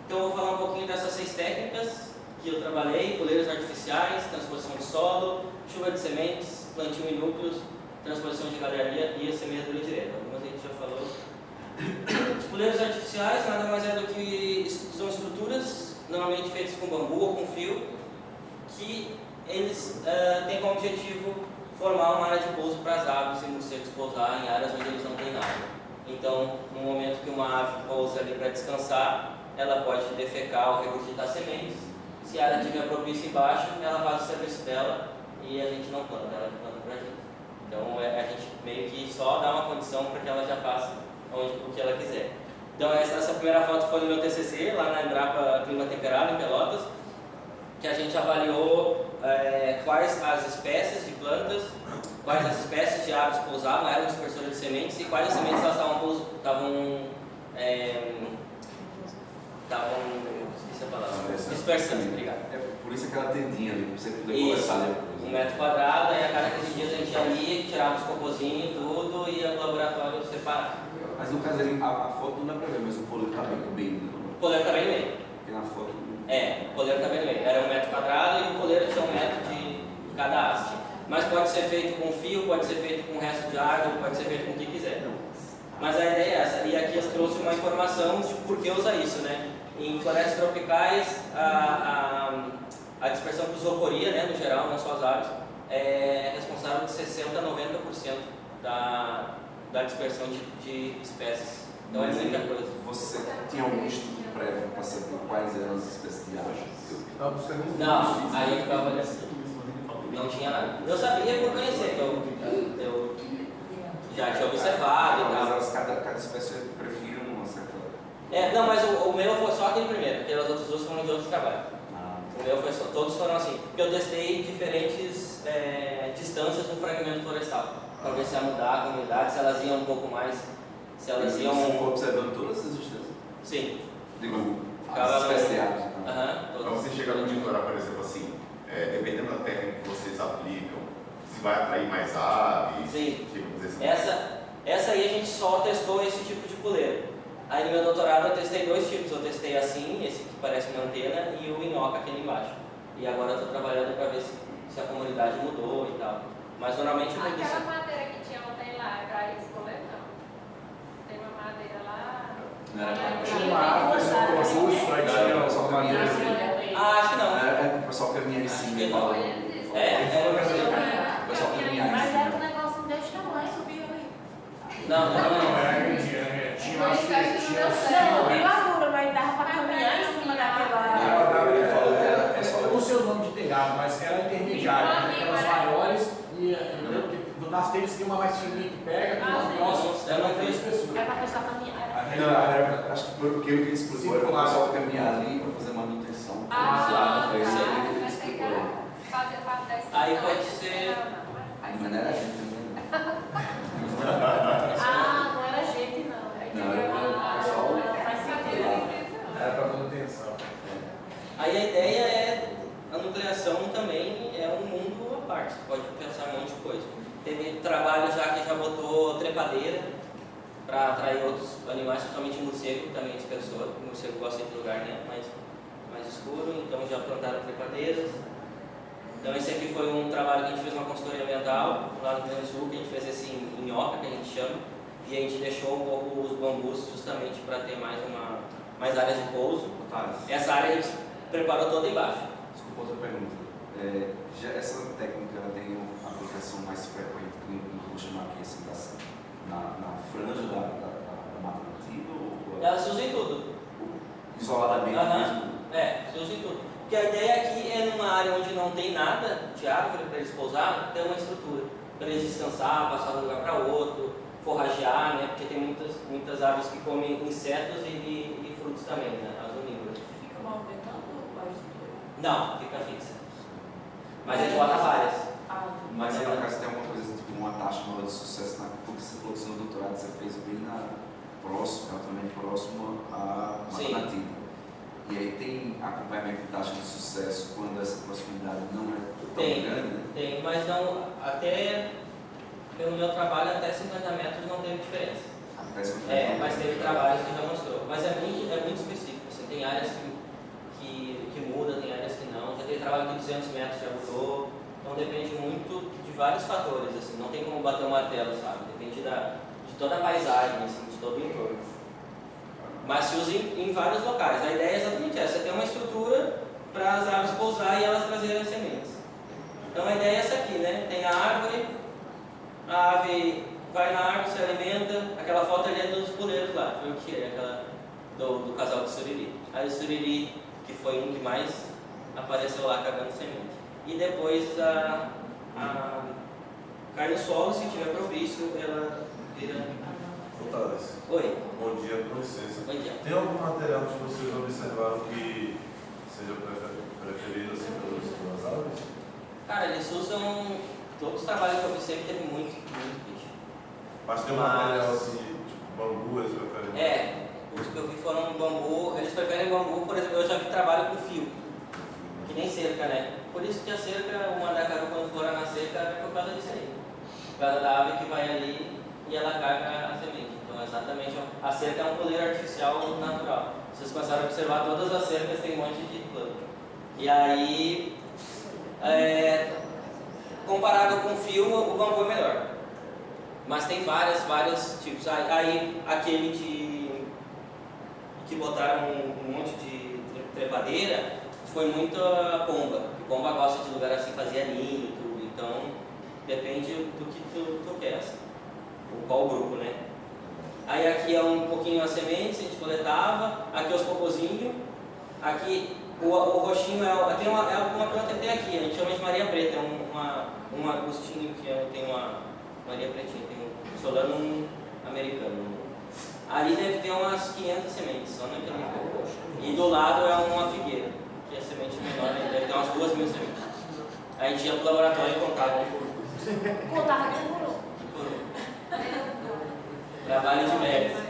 Então eu vou falar um pouquinho dessas 6 técnicas que eu trabalhei: poleiros artificiais, transposição de solo, chuva de sementes, plantio em núcleos, transposição de galharia e a semeadura direta. Algumas a gente já falou. Os poleiros artificiais nada mais é do que são estruturas normalmente feitas com bambu ou com fio, que eles têm como objetivo formar uma área de pouso para as aves e morcegos pousar em áreas onde eles não têm nada. Então, no momento que uma ave pousa ali para descansar, ela pode defecar ou regurgitar sementes. Se a área estiver propícia embaixo, ela faz o serviço dela e a gente não planta, ela planta para a gente. Então, a gente meio que só dá uma condição para que ela já faça o que ela quiser. Então, essa primeira foto foi no meu TCC, lá na Embrapa Clima Temperado, em Pelotas, que a gente avaliou quais as espécies de plantas, quais as espécies de aves pousavam, eram dispersoras de sementes, e quais as sementes elas estavam esqueci a palavra, dispersando. Obrigado. É por isso aquela tendinha ali, você poder coletar depois. 1 metro quadrado, e a cada 15 dias a gente ia ali, tirava os cocôzinhos e tudo, e ia pro laboratório separar. Mas no caso ali, a foto não dá pra ver, mas o poleiro tá bem. O poleiro tá bem no meio. Porque na foto... o poleiro tá bem no meio. Era 1 metro quadrado e o poleiro tinha 1 metro de cada haste. Mas pode ser feito com fio, pode ser feito com resto de árvore, pode ser feito com o que quiser. Mas a ideia é essa. E aqui eu trouxe uma informação de por que usa isso, né? Em florestas tropicais, a dispersão por isoporia, né, no geral, não só as aves, é responsável de 60% a 90% da dispersão de espécies. Então é muita coisa. Você tinha algum estudo prévio para saber quais eram as espécies de aves? Não, aí eu ficava assim. Não tinha nada. Eu sabia por conhecer, eu já tinha observado e tal. Mas cada espécie prefere uma certa... Não, mas o meu foi só aquele primeiro, porque as outras duas foram de outros trabalhos. O meu foi só, todos foram assim. Porque eu testei diferentes distâncias do fragmento florestal, para ver se ia mudar a comunidade, se elas iam um pouco mais, se elas iam... Você ficou observando todas as distâncias? Sim. Digo, as espécies de aves. Para você chegar no monitorar, por exemplo, assim, dependendo da técnica que vocês aplicam, se vai atrair mais aves? Sim. Tipo, Essa aí a gente só testou esse tipo de puleiro. Aí no meu doutorado eu testei 2 tipos. Eu testei assim, esse que parece uma antena, e o minhoca aqui embaixo. E agora eu estou trabalhando para ver se a comunidade mudou e tal. Mas normalmente eu Aquela madeira que tinha ontem lá, para esse coletão. Tem uma madeira lá. Não era Tinha o pessoal caminhando assim. acho que não. O pessoal caminhando assim. O pessoal caminhando Mas assim. era um negócio desse tamanho, subiu ali. Não. Subiu a dura, mas dava para caminhar em cima daquela. Eu não sei o nome de telhado, mas era intermediário, aquelas maiores e nas telhas tem uma mais fininha que pega, tem uma próxima, ela tem 3 pessoas. É para a pessoa caminhar. Não, acho que porque o que ele explicou era o pessoal caminhar ali para fazer manutenção. Aí pode ser. Mas não era a gente também. Não era gente não. Não, era o pessoal. Faz sentido. Era para manutenção. Aí a ideia é, a nucleação também é um mundo à parte, você pode pensar um monte de coisa. Teve trabalho já que já botou trepadeira para atrair outros animais, principalmente morcego, que também dispersou. O morcego gosta de lugar, né, mais escuro, então já plantaram trepadeiras. Então esse aqui foi um trabalho que a gente fez uma consultoria ambiental lá no Rio Grande do Sul, que a gente fez esse minhoca, que a gente chama, e a gente deixou um pouco os bambus justamente para ter mais áreas de pouso. Essa área a gente preparou toda embaixo. Desculpa, outra pergunta. Já essa técnica ela tem uma aplicação mais frequente, vou chamar aqui assim, na franja da mata nativa? Ela se usa em tudo. Isoladamente mesmo? Se usa em tudo. Porque a ideia aqui é numa área onde não tem nada de árvore para eles pousar, ter uma estrutura. Para eles descansar, passar de um lugar para outro, forragear, né? Porque tem muitas aves que comem insetos e frutos também, né? As omnívoras. Fica movimentando ou pode? Não, fica fixa. Mas a gente bota várias. Mas aí, no caso, tem alguma coisa, tipo, uma taxa maior de sucesso, porque você falou que seu doutorado você fez bem relativamente próximo à mata nativa. E aí tem acompanhamento de taxa de sucesso quando essa proximidade não é tão grande, né? Tem, mas não, até pelo meu trabalho, até 50 metros não teve diferença. Mas teve trabalhos que já mostrou. Mas é muito específico, assim, tem áreas que muda, tem áreas que não. Já teve trabalho de 200 metros, já mudou. Então depende muito de vários fatores, assim, não tem como bater um martelo, sabe? Depende de toda a paisagem, assim, de todo o entorno. Mas se usa em vários locais. A ideia é exatamente essa, é ter uma estrutura para as aves pousar e elas trazerem as sementes. Então a ideia é essa aqui, né? Tem a árvore, a ave vai na árvore, se alimenta. Aquela foto ali é dos puleiros lá, foi o que tirei, aquela do casal de suriri. Aí o suriri, que foi um que mais apareceu lá cagando semente. E depois cai no solo, se tiver propício, ela vira... Thales. Oi. Bom dia, com licença. Bom dia. Tem algum material que vocês observaram que seja preferido assim, pelas aves? Cara, eles usam... Todos os trabalhos que eu fiz sempre teve muito bicho. Mas tem um material assim, tipo bambu, eles preferem? Os que eu vi foram bambu, eles preferem bambu, por exemplo, eu já vi trabalho com fio, que nem cerca, né? Por isso que a cerca, o mandacaru quando for na cerca é por causa disso aí. Por causa da ave que vai ali e ela carga a semente. Então exatamente, a cerca é um poleiro artificial natural. Vocês começaram a observar, todas as cercas tem um monte de planta. E aí, comparado com fio, o bambu é melhor. Mas tem vários tipos. Aí aquele que botaram um monte de trepadeira foi muito a pomba. A pomba gosta de lugar assim, fazia ninho e tudo. Então depende do que tu quer, assim. Qual grupo, né? Aí aqui é um pouquinho as sementes, a gente coletava. Aqui os cocozinhos. Aqui o roxinho tem uma planta que tem aqui, a gente chama de Maria Preta, é um arbustinho que tem uma Maria Pretinha, tem um Solanum americano. Ali deve ter umas 500 sementes, só naquele roxo. E do lado é uma figueira, que é a semente menor, né? Deve ter umas 2.000 sementes. Aí a gente ia pro laboratório e contava um por um. Contava por um. Trabalho de médico.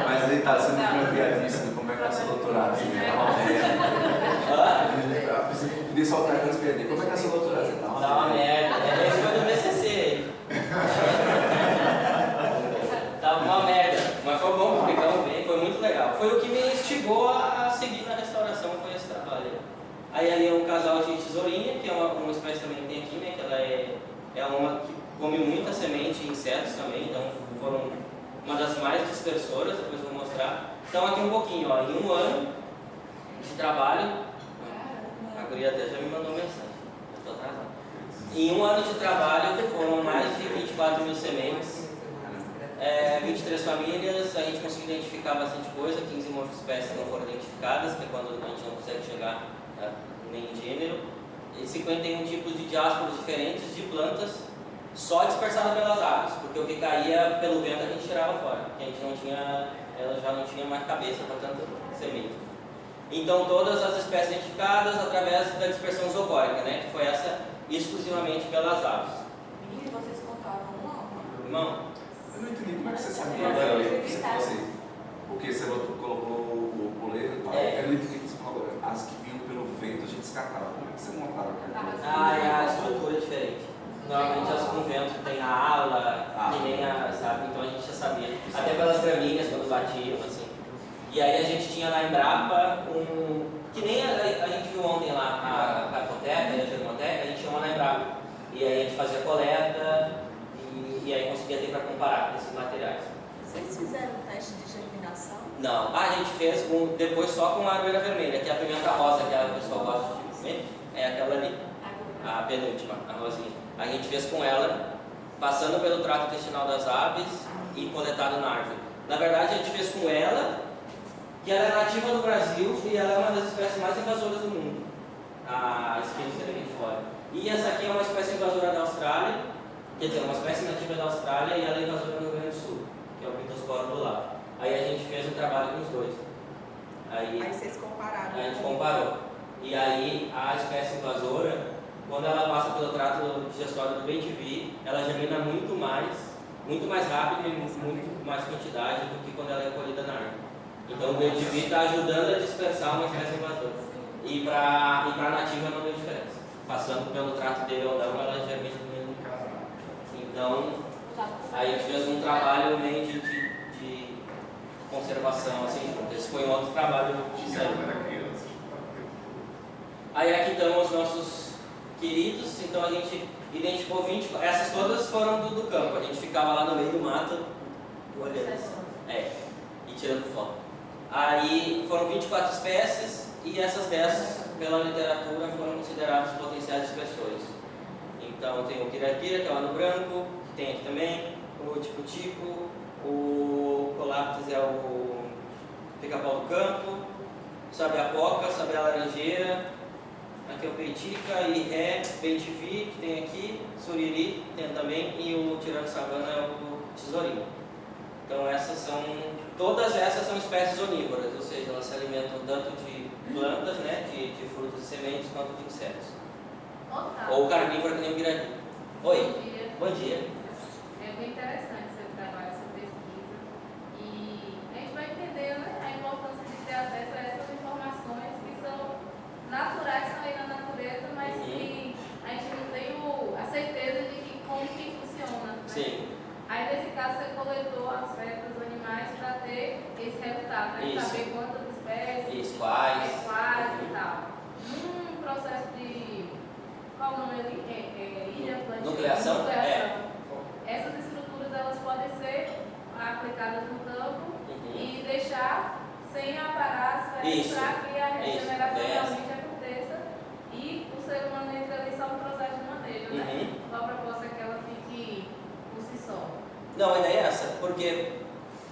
Mas aí tá, você não foi piadíssimo, como é que é o seu doutorado? Assim, você podia soltar aquelas piadinhas, como é que é o seu doutorado? Você dá uma merda, esse foi do TCC aí. Tava uma merda, mas foi bom, publicamos bem, foi muito legal. Foi o que me instigou a seguir na restauração, foi esse trabalho. Aí ali é um casal de tesourinha, que é uma espécie também que tem aqui, né? Que ela é uma que come muita semente e insetos também, então foram uma das mais dispersoras, depois eu vou mostrar. Então aqui um pouquinho, ó, em um ano de trabalho, a guria até já me mandou mensagem, eu estou atrasado. Em um ano de trabalho foram mais de 24.000 sementes, 23 famílias, a gente conseguiu identificar bastante coisa, 15 morfoespécies não foram identificadas, que é quando a gente não consegue chegar nem em gênero, e 51 tipos de diásporos diferentes de plantas, só dispersada pelas aves, porque o que caía pelo vento a gente tirava fora, porque a gente não tinha, ela já não tinha mais cabeça para tanta semente. Então todas as espécies identificadas através da dispersão zoocórica, né, que foi essa exclusivamente pelas aves. E vocês contavam não? Irmão? Eu não entendi como é que você sabia, porque você colocou o poleiro e tal, eu não entendi o que você falou agora. As que vinham pelo vento a gente descartava, como é que você montava aquela? A estrutura é diferente. Normalmente as com vento tem a ala, que nem sabe? Então a gente já sabia. Até pelas gramíneas quando batiam, assim. E aí a gente tinha na Embrapa que nem a gente viu ontem lá, a cartoteca e a germoteca, a gente tinha uma na Embrapa. E aí a gente fazia coleta e aí conseguia ter para comparar esses materiais. Vocês fizeram um teste de germinação? Não, a gente fez depois só com a armeira vermelha, que é a pimenta rosa, que a pessoa gosta de comer, é aquela ali, a penúltima, a rosinha. A gente fez com ela, passando pelo trato intestinal das aves e coletado na árvore. Na verdade, a gente fez com ela, que ela é nativa do Brasil e ela é uma das espécies mais invasoras do mundo, a Skinny fora. E essa aqui é uma espécie invasora da Austrália, quer dizer, uma espécie nativa da Austrália e ela é invasora no Rio Grande do Sul, que é o Pintoscoro do lado. Aí a gente fez um trabalho com os dois. Aí vocês compararam. A gente comparou. E aí a espécie invasora, quando ela passa pelo trato digestório do bem-te-vi, ela germina muito mais rápido e muito mais quantidade do que quando ela é colhida na árvore. Então o bem-te-vi está ajudando a dispersar uma espécie invasora. E para a nativa não deu diferença. Passando pelo trato dele ou não, ela germina no mesmo caso. Então, aí a gente fez um trabalho meio de conservação, assim, esse foi um outro trabalho de saúde. Aí aqui estão os nossos queridos, então a gente identificou 20, essas todas foram do campo, a gente ficava lá no meio do mato, olhando, e tirando foto. Aí foram 24 espécies e essas 10, pela literatura, foram consideradas potenciais dispersores. Então tem o Kirapira, que é o ano branco, que tem aqui também, o Tico-Tico, o Colaptes é o pica-pau do campo, Sabiapoca, Sabia laranjeira, aqui é o Peitica, Iré, Bem-te-vi, que tem aqui, Suriri, tem também, e o Tirano Savana é o tesourinho. Então todas essas são espécies onívoras, ou seja, elas se alimentam tanto de plantas, né, de frutas e sementes, quanto de insetos. Ou carnívora, que nem o Pirani. Oi. Bom dia. Bom dia. É bem interessante seu trabalho, sua pesquisa. E a gente vai entender, né, a importância de ter acesso a essas informações que são naturais, são aí na natureza, mas que a gente não tem a certeza de como que funciona. Né? Sim. Aí nesse caso você coletou as fezes dos animais para ter esse resultado, né? Saber quantas espécies, quais e tal. Num processo de, qual o nome ali? Nucleação? Essas estruturas elas podem ser aplicadas no campo e deixar sem aparar para que a regeneração realmente aconteça e o ser humano entra ali só no processo de manejo, né? Qual a proposta é que ela fique por si só? Não, a ideia é essa, porque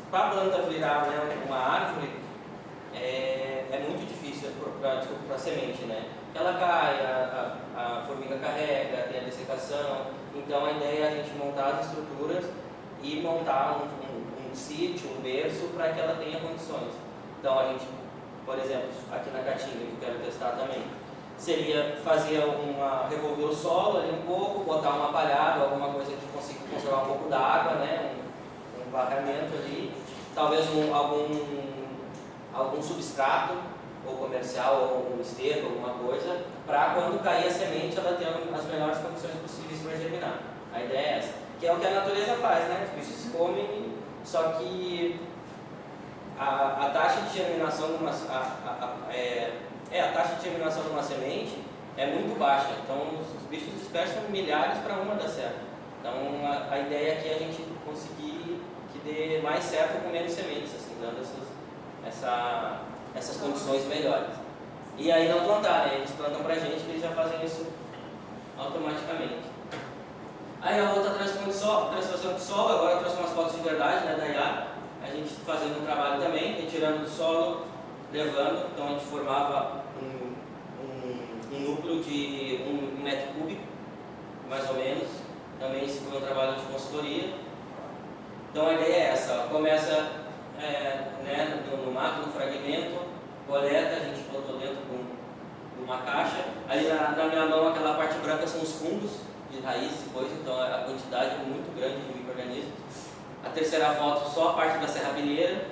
para a planta virar, né, uma árvore é muito difícil para a semente, né? Ela cai, a formiga carrega, tem a dessecação. Então a ideia é a gente montar as estruturas e montar um sítio, um berço para que ela tenha condições. Então a gente, por exemplo, aqui na Caatinga, que eu quero testar também, seria revolver o solo ali um pouco, botar uma palhada, alguma coisa que consiga conservar um pouco da água, né? Um barramento ali, talvez algum substrato, ou comercial, ou um esterco, alguma coisa, para quando cair a semente ela ter as melhores condições possíveis para germinar. A ideia é essa, que é o que a natureza faz, né? Os bichos comem, só que a taxa de germinação de uma semente é muito baixa, então os bichos dispersam milhares para uma dar certo. Então a ideia aqui é a gente conseguir que dê mais certo com menos sementes, assim, dando essas condições melhores. E aí não plantar, né? Eles plantam pra gente, que eles já fazem isso automaticamente. Aí a outra transposição de solo, agora eu trouxe umas fotos de verdade, né, da IA, a gente fazendo um trabalho também, retirando do solo, levando, então a gente formava um núcleo de 1 metro cúbico, mais ou menos. Também esse foi um trabalho de consultoria. Então a ideia é essa, começa né, no mato, no fragmento, coleta, a gente botou dentro de uma caixa. Ali na minha mão, aquela parte branca são os fungos de raiz e coisa, então a quantidade é muito grande de micro-organismos. A terceira foto, só a parte da serrapilheira,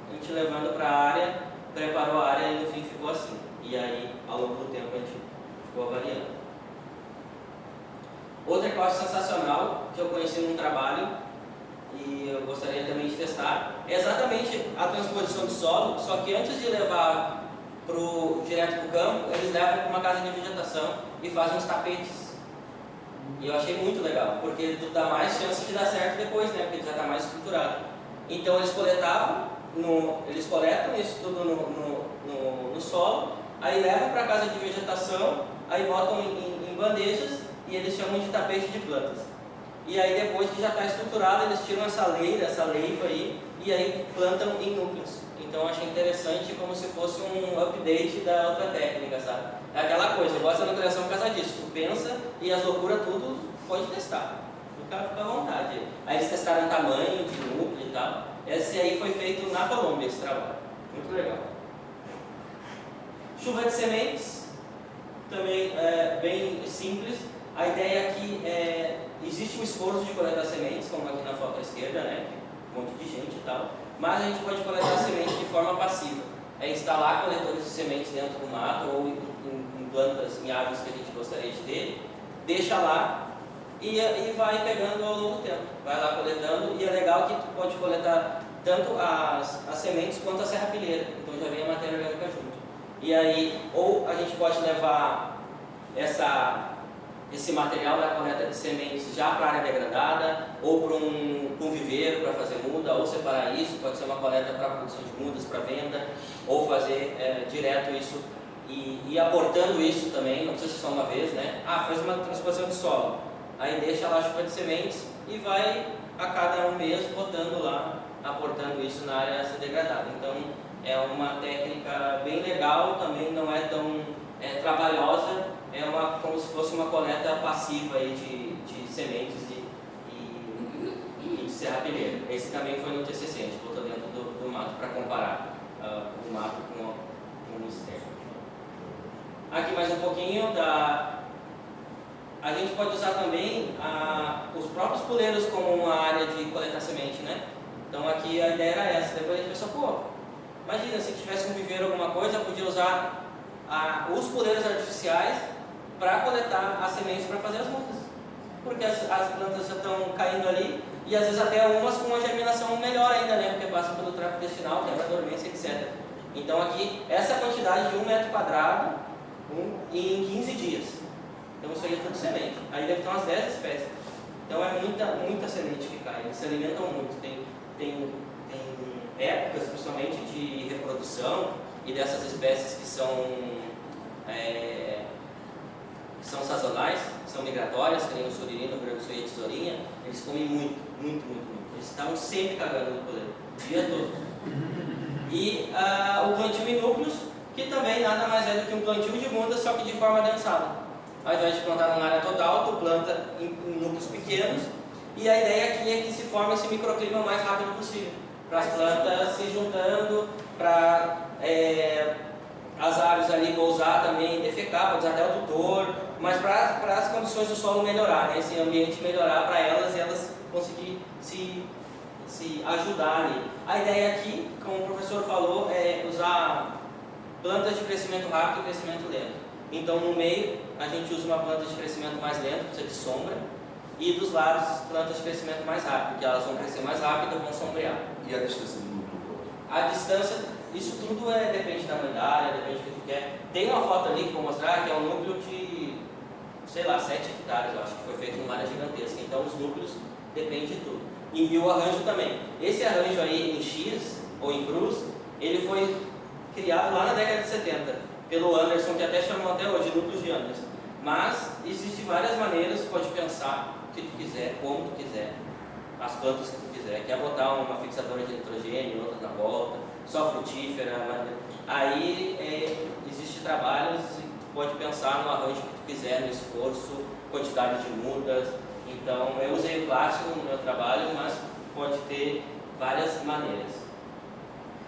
a gente levando para a área, preparou a área e no fim ficou assim. E aí, ao longo do tempo, a gente ficou avaliando. Outra que eu acho sensacional, que eu conheci num trabalho, e eu gostaria também de testar, é exatamente a transposição do solo, só que antes de levar direto para o campo, eles levam para uma casa de vegetação e fazem uns tapetes. E eu achei muito legal, porque dá mais chance de dar certo depois, né? Porque já está mais estruturado. Então eles coletavam eles coletam isso tudo no solo, aí levam para a casa de vegetação, aí botam em bandejas e eles chamam de tapete de plantas. E aí depois que já está estruturado, eles tiram essa leiva aí, e aí plantam em núcleos. Então eu achei interessante, como se fosse um update da outra técnica, sabe? É aquela coisa, eu gosto da nucleação por causa disso. Tu pensa e as loucuras tudo pode testar. Fica à vontade. Aí eles testaram o tamanho de núcleo e tal. Esse aí foi feito na Colômbia, esse trabalho. Muito legal. Chuva de sementes, também bem simples. A ideia aqui existe um esforço de coletar sementes, como aqui na foto à esquerda, né? Um monte de gente e tal. Mas a gente pode coletar sementes de forma passiva. É instalar coletores de sementes dentro do mato ou em plantas, em árvores que a gente gostaria de ter. Deixa lá e vai pegando ao longo do tempo. Vai lá coletando, e é legal que tu pode coletar tanto as sementes quanto a serrapilheira. Então já vem a matéria orgânica junto. E aí, ou a gente pode levar esse material da coleta de sementes já para a área degradada, ou para um viveiro para fazer muda, ou separar isso, pode ser uma coleta para a produção de mudas, para venda, ou fazer direto isso e aportando isso também, não precisa ser só uma vez, né? Faz uma transposição de solo, aí deixa lá a chuva de sementes e vai a cada um mês botando lá, aportando isso na área a ser degradada. Então é uma técnica bem legal, também não é tão trabalhosa, como se fosse uma coleta passiva aí de sementes e de serrapilheira. Esse também foi no TCC, a gente botou dentro do mato para comparar o mato com o externo. Aqui mais um pouquinho a gente pode usar também os próprios puleiros como uma área de coletar semente, né? Então aqui a ideia era essa. Depois a gente pensou, imagina se tivesse um viveiro alguma coisa, eu podia usar os puleiros artificiais para coletar as sementes para fazer as mudas, porque as plantas já estão caindo ali, e às vezes até umas com uma germinação melhor ainda, né? Porque passam pelo trato intestinal, quebra a dormência, etc. Então aqui, essa quantidade de 1 metro quadrado em 15 dias. Então isso aí é tudo semente. Aí deve ter umas 10 espécies. Então é muita semente que cai, eles se alimentam muito. Tem épocas, principalmente de reprodução, e dessas espécies que são sazonais, são migratórias, que nem o suriri, o branco-sul e a tesourinha, eles comem muito. Eles estavam sempre cagando no puleiro, o dia todo. E o plantio em núcleos, que também nada mais é do que um plantio de mudas, só que de forma adensada. Ao invés de plantar numa área total, tu planta em núcleos pequenos, e a ideia aqui é que se forme esse microclima o mais rápido possível, para as plantas se juntando, para as aves ali pousar também, defecar, pode usar até o tutor, mas para as condições do solo melhorar, né? Esse ambiente melhorar para elas e elas conseguirem se ajudar ali. A ideia aqui, como o professor falou, é usar plantas de crescimento rápido e crescimento lento. Então no meio a gente usa uma planta de crescimento mais lento, precisa de sombra, e dos lados plantas de crescimento mais rápido, porque elas vão crescer mais rápido e vão sombrear. E a distância do núcleo? A distância, isso tudo depende da tamanho da área, depende do que tu quer. Tem uma foto ali que eu vou mostrar, que é um núcleo de, sei lá, 7 hectares, eu acho que foi feito numa área gigantesca. Então os núcleos depende de tudo. E o arranjo também. Esse arranjo aí em X ou em cruz, ele foi criado lá na década de 70 pelo Anderson, que até chamou até hoje núcleos de Anderson. Mas existem várias maneiras, pode pensar o que tu quiser, como tu quiser, as plantas que tu quiser. Quer botar uma fixadora de nitrogênio, outras na volta, só frutífera. Aí existem trabalhos e tu pode pensar no arranjo que tu quiser, no esforço, quantidade de mudas. Então eu usei o clássico no meu trabalho, mas pode ter várias maneiras.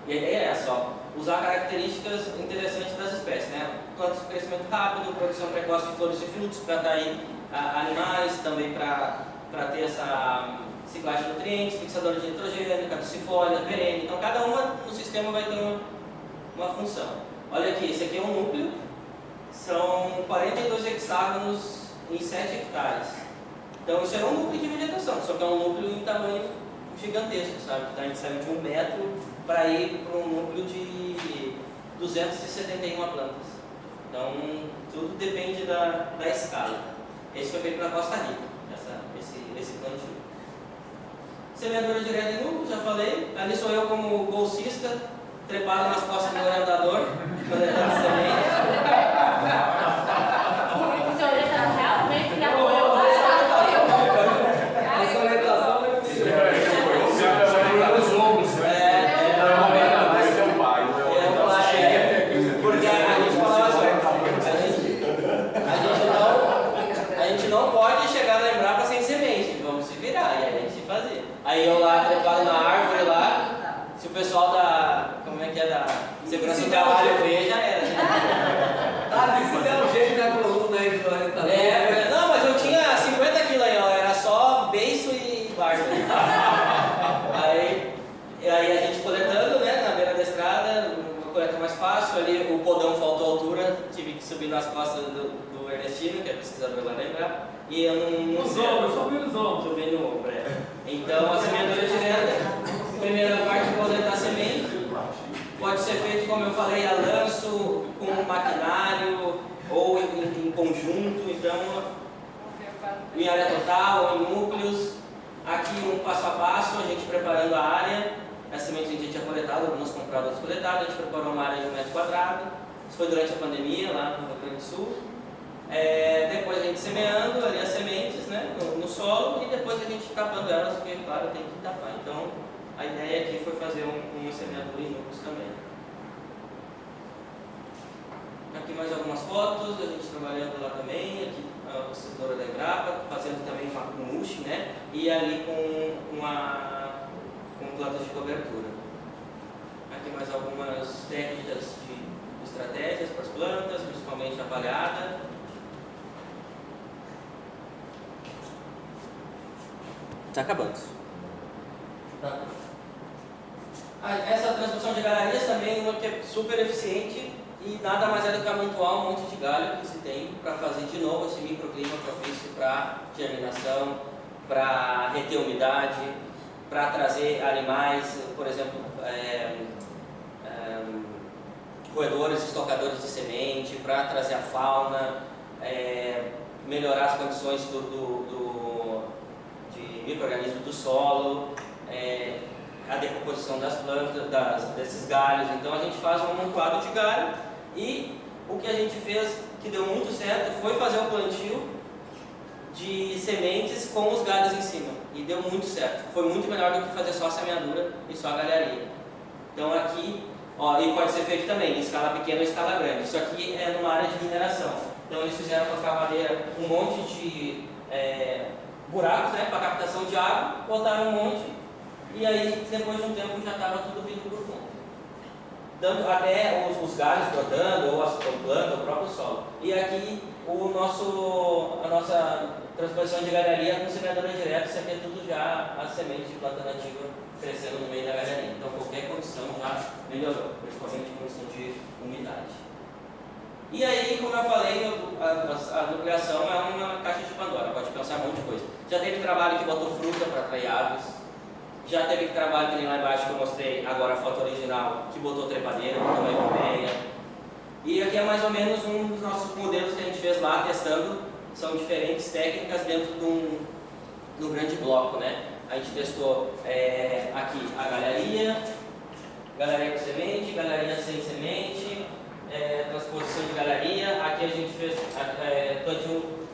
E a ideia é só usar características interessantes das espécies, né? Plantas de crescimento rápido, produção precoce de flores e frutos para atrair animais, também para ter essa ciclagem de nutrientes, fixador de nitrogênio, caducifólia, perene. Então cada uma no sistema vai ter uma função. Olha aqui, esse aqui é um núcleo, são 42 hexágonos em 7 hectares. Então isso era um núcleo de vegetação, só que é um núcleo em tamanho gigantesco, sabe? Então a gente saiu de 1 metro para ir para um núcleo de 271 plantas. Então tudo depende da escala. Esse foi feito na Costa Rica, esse plantio. Semeadura direta em núcleo, já falei. Ali sou eu como bolsista, trepado nas costas do orientador, coletando semente. O senhor está realmente me apoiando. Aí eu lá, trepado na árvore lá, se o pessoal da, como é que é, da segurança do trabalho ver, já era. Se der um jeito na coluna aí do orientador. Não, mas eu tinha 50 quilos aí, ó, era só beiço e barba. aí a gente coletando, né, na beira da estrada, uma coleta mais fácil, ali o podão faltou altura, tive que subir nas costas do Ernestino, que é pesquisador lá da Embrapa, e eu não Os ombros, subi nos ombros. Subi no ombro, Então, a semeadura direta, primeira parte de coletar semente, pode ser feito, como eu falei, a lanço, com maquinário ou em conjunto, então, em área total ou em núcleos. Aqui um passo a passo, a gente preparando a área, as sementes a gente tinha coletado, algumas compradas, outras coletadas, a gente preparou uma área de 1 metro quadrado, isso foi durante a pandemia, lá no Rio Grande do Sul. Depois a gente semeando ali as sementes, né, no solo, e depois a gente tapando elas, porque claro tem que tapar. Então a ideia aqui foi fazer uma semeadura em núcleos também. Aqui mais algumas fotos, a gente trabalhando lá também, aqui a pesquisadora da Embrapa, fazendo também com mulch, né, e ali com plantas de cobertura. Aqui mais algumas técnicas de estratégias para as plantas, principalmente a palhada. Está acabando. Tá. Essa transposição de galerias também é uma que é super eficiente e nada mais é do que amontoar um monte de galho que se tem para fazer de novo esse microclima propício para germinação, para reter umidade, para trazer animais, por exemplo, roedores, estocadores de semente, para trazer a fauna, melhorar as condições de micro-organismos do solo, a decomposição das plantas, desses galhos. Então a gente faz um amontoado de galho e o que a gente fez, que deu muito certo, foi fazer o plantio de sementes com os galhos em cima. E deu muito certo. Foi muito melhor do que fazer só a semeadura e só a galharia. Então aqui, e pode ser feito também em escala pequena ou escala grande. Isso aqui é numa área de mineração. Então eles fizeram com a cavadeira um monte de buracos, né, para captação de água, botaram um monte e aí depois de um tempo já estava tudo vindo por conta. Tanto até os galhos brotando, ou a planta, o próprio solo. E aqui a nossa transposição de galharia com semeadura direta, isso aqui é tudo já a semente de planta nativa crescendo no meio da galharia. Então qualquer condição já melhorou, principalmente condição de umidade. E aí, como eu falei, a nucleação é uma caixa de Pandora, pode pensar um monte de coisa. Já teve trabalho que botou fruta para atrair aves, já teve trabalho que nem lá embaixo que eu mostrei agora a foto original, que botou trepadeira, botou uma epopeia. E aqui é mais ou menos um dos nossos modelos que a gente fez lá testando, são diferentes técnicas dentro de um grande bloco, né? A gente testou aqui a galharia com semente, galharia sem semente, transposição de galharia. Aqui a gente fez plantio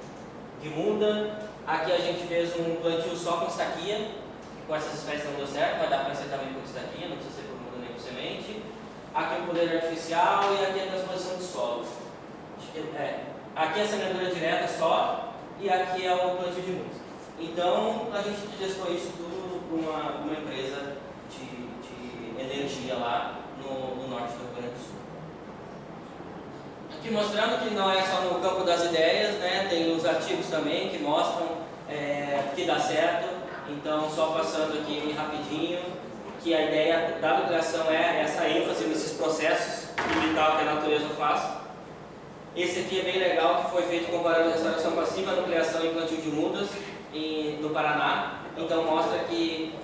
de muda, aqui a gente fez um plantio só com estaquia, com essas espécies não deu certo, mas dá para ser também com estaquia, não precisa ser por muda nem por semente. Aqui o poder artificial e aqui a transposição de solo. Aqui é a semeadura direta só e aqui é o plantio de muda. Então a gente testou isso tudo com uma empresa de energia lá no norte do Rio Grande do Sul. Aqui mostrando que não é só no campo das ideias, né? Tem os artigos também que mostram que dá certo. Então, só passando aqui rapidinho, que a ideia da nucleação é essa ênfase nesses processos, imitar o que a natureza faz. Esse aqui é bem legal, que foi feito comparando a restauração passiva, a nucleação e plantio de mudas no Paraná. Então, mostra que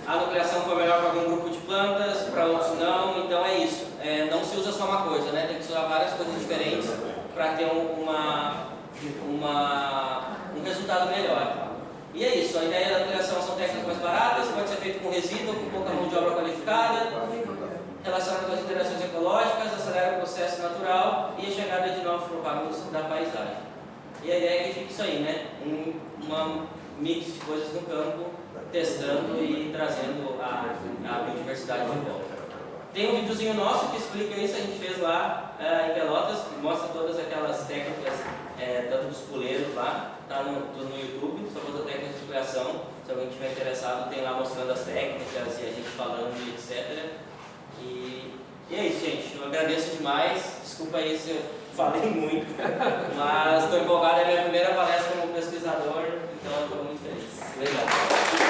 a nucleação foi melhor para algum grupo de plantas, para outros não. Então, é isso. Não se usa só uma coisa, né? Tem que usar várias coisas diferentes para ter um resultado melhor. E é isso, a ideia da nucleação são técnicas mais baratas, pode ser feito com resíduo, com pouca mão de obra qualificada, relacionado com as interações ecológicas, acelera o processo natural e a chegada de novos propagos da paisagem. E a ideia é que fique isso aí, né? Uma mix de coisas no campo, testando e trazendo a biodiversidade de volta. Tem um videozinho nosso que explica isso, a gente fez lá em Pelotas, mostra todas aquelas técnicas, tanto dos puleiros lá, tá tudo no YouTube, só todas as técnicas de criação. Se alguém estiver interessado, tem lá mostrando as técnicas e a gente falando e etc. E é isso, gente. Eu agradeço demais. Desculpa aí se eu falei muito, mas estou empolgado. É a minha primeira palestra como pesquisador, então estou muito feliz. Obrigado.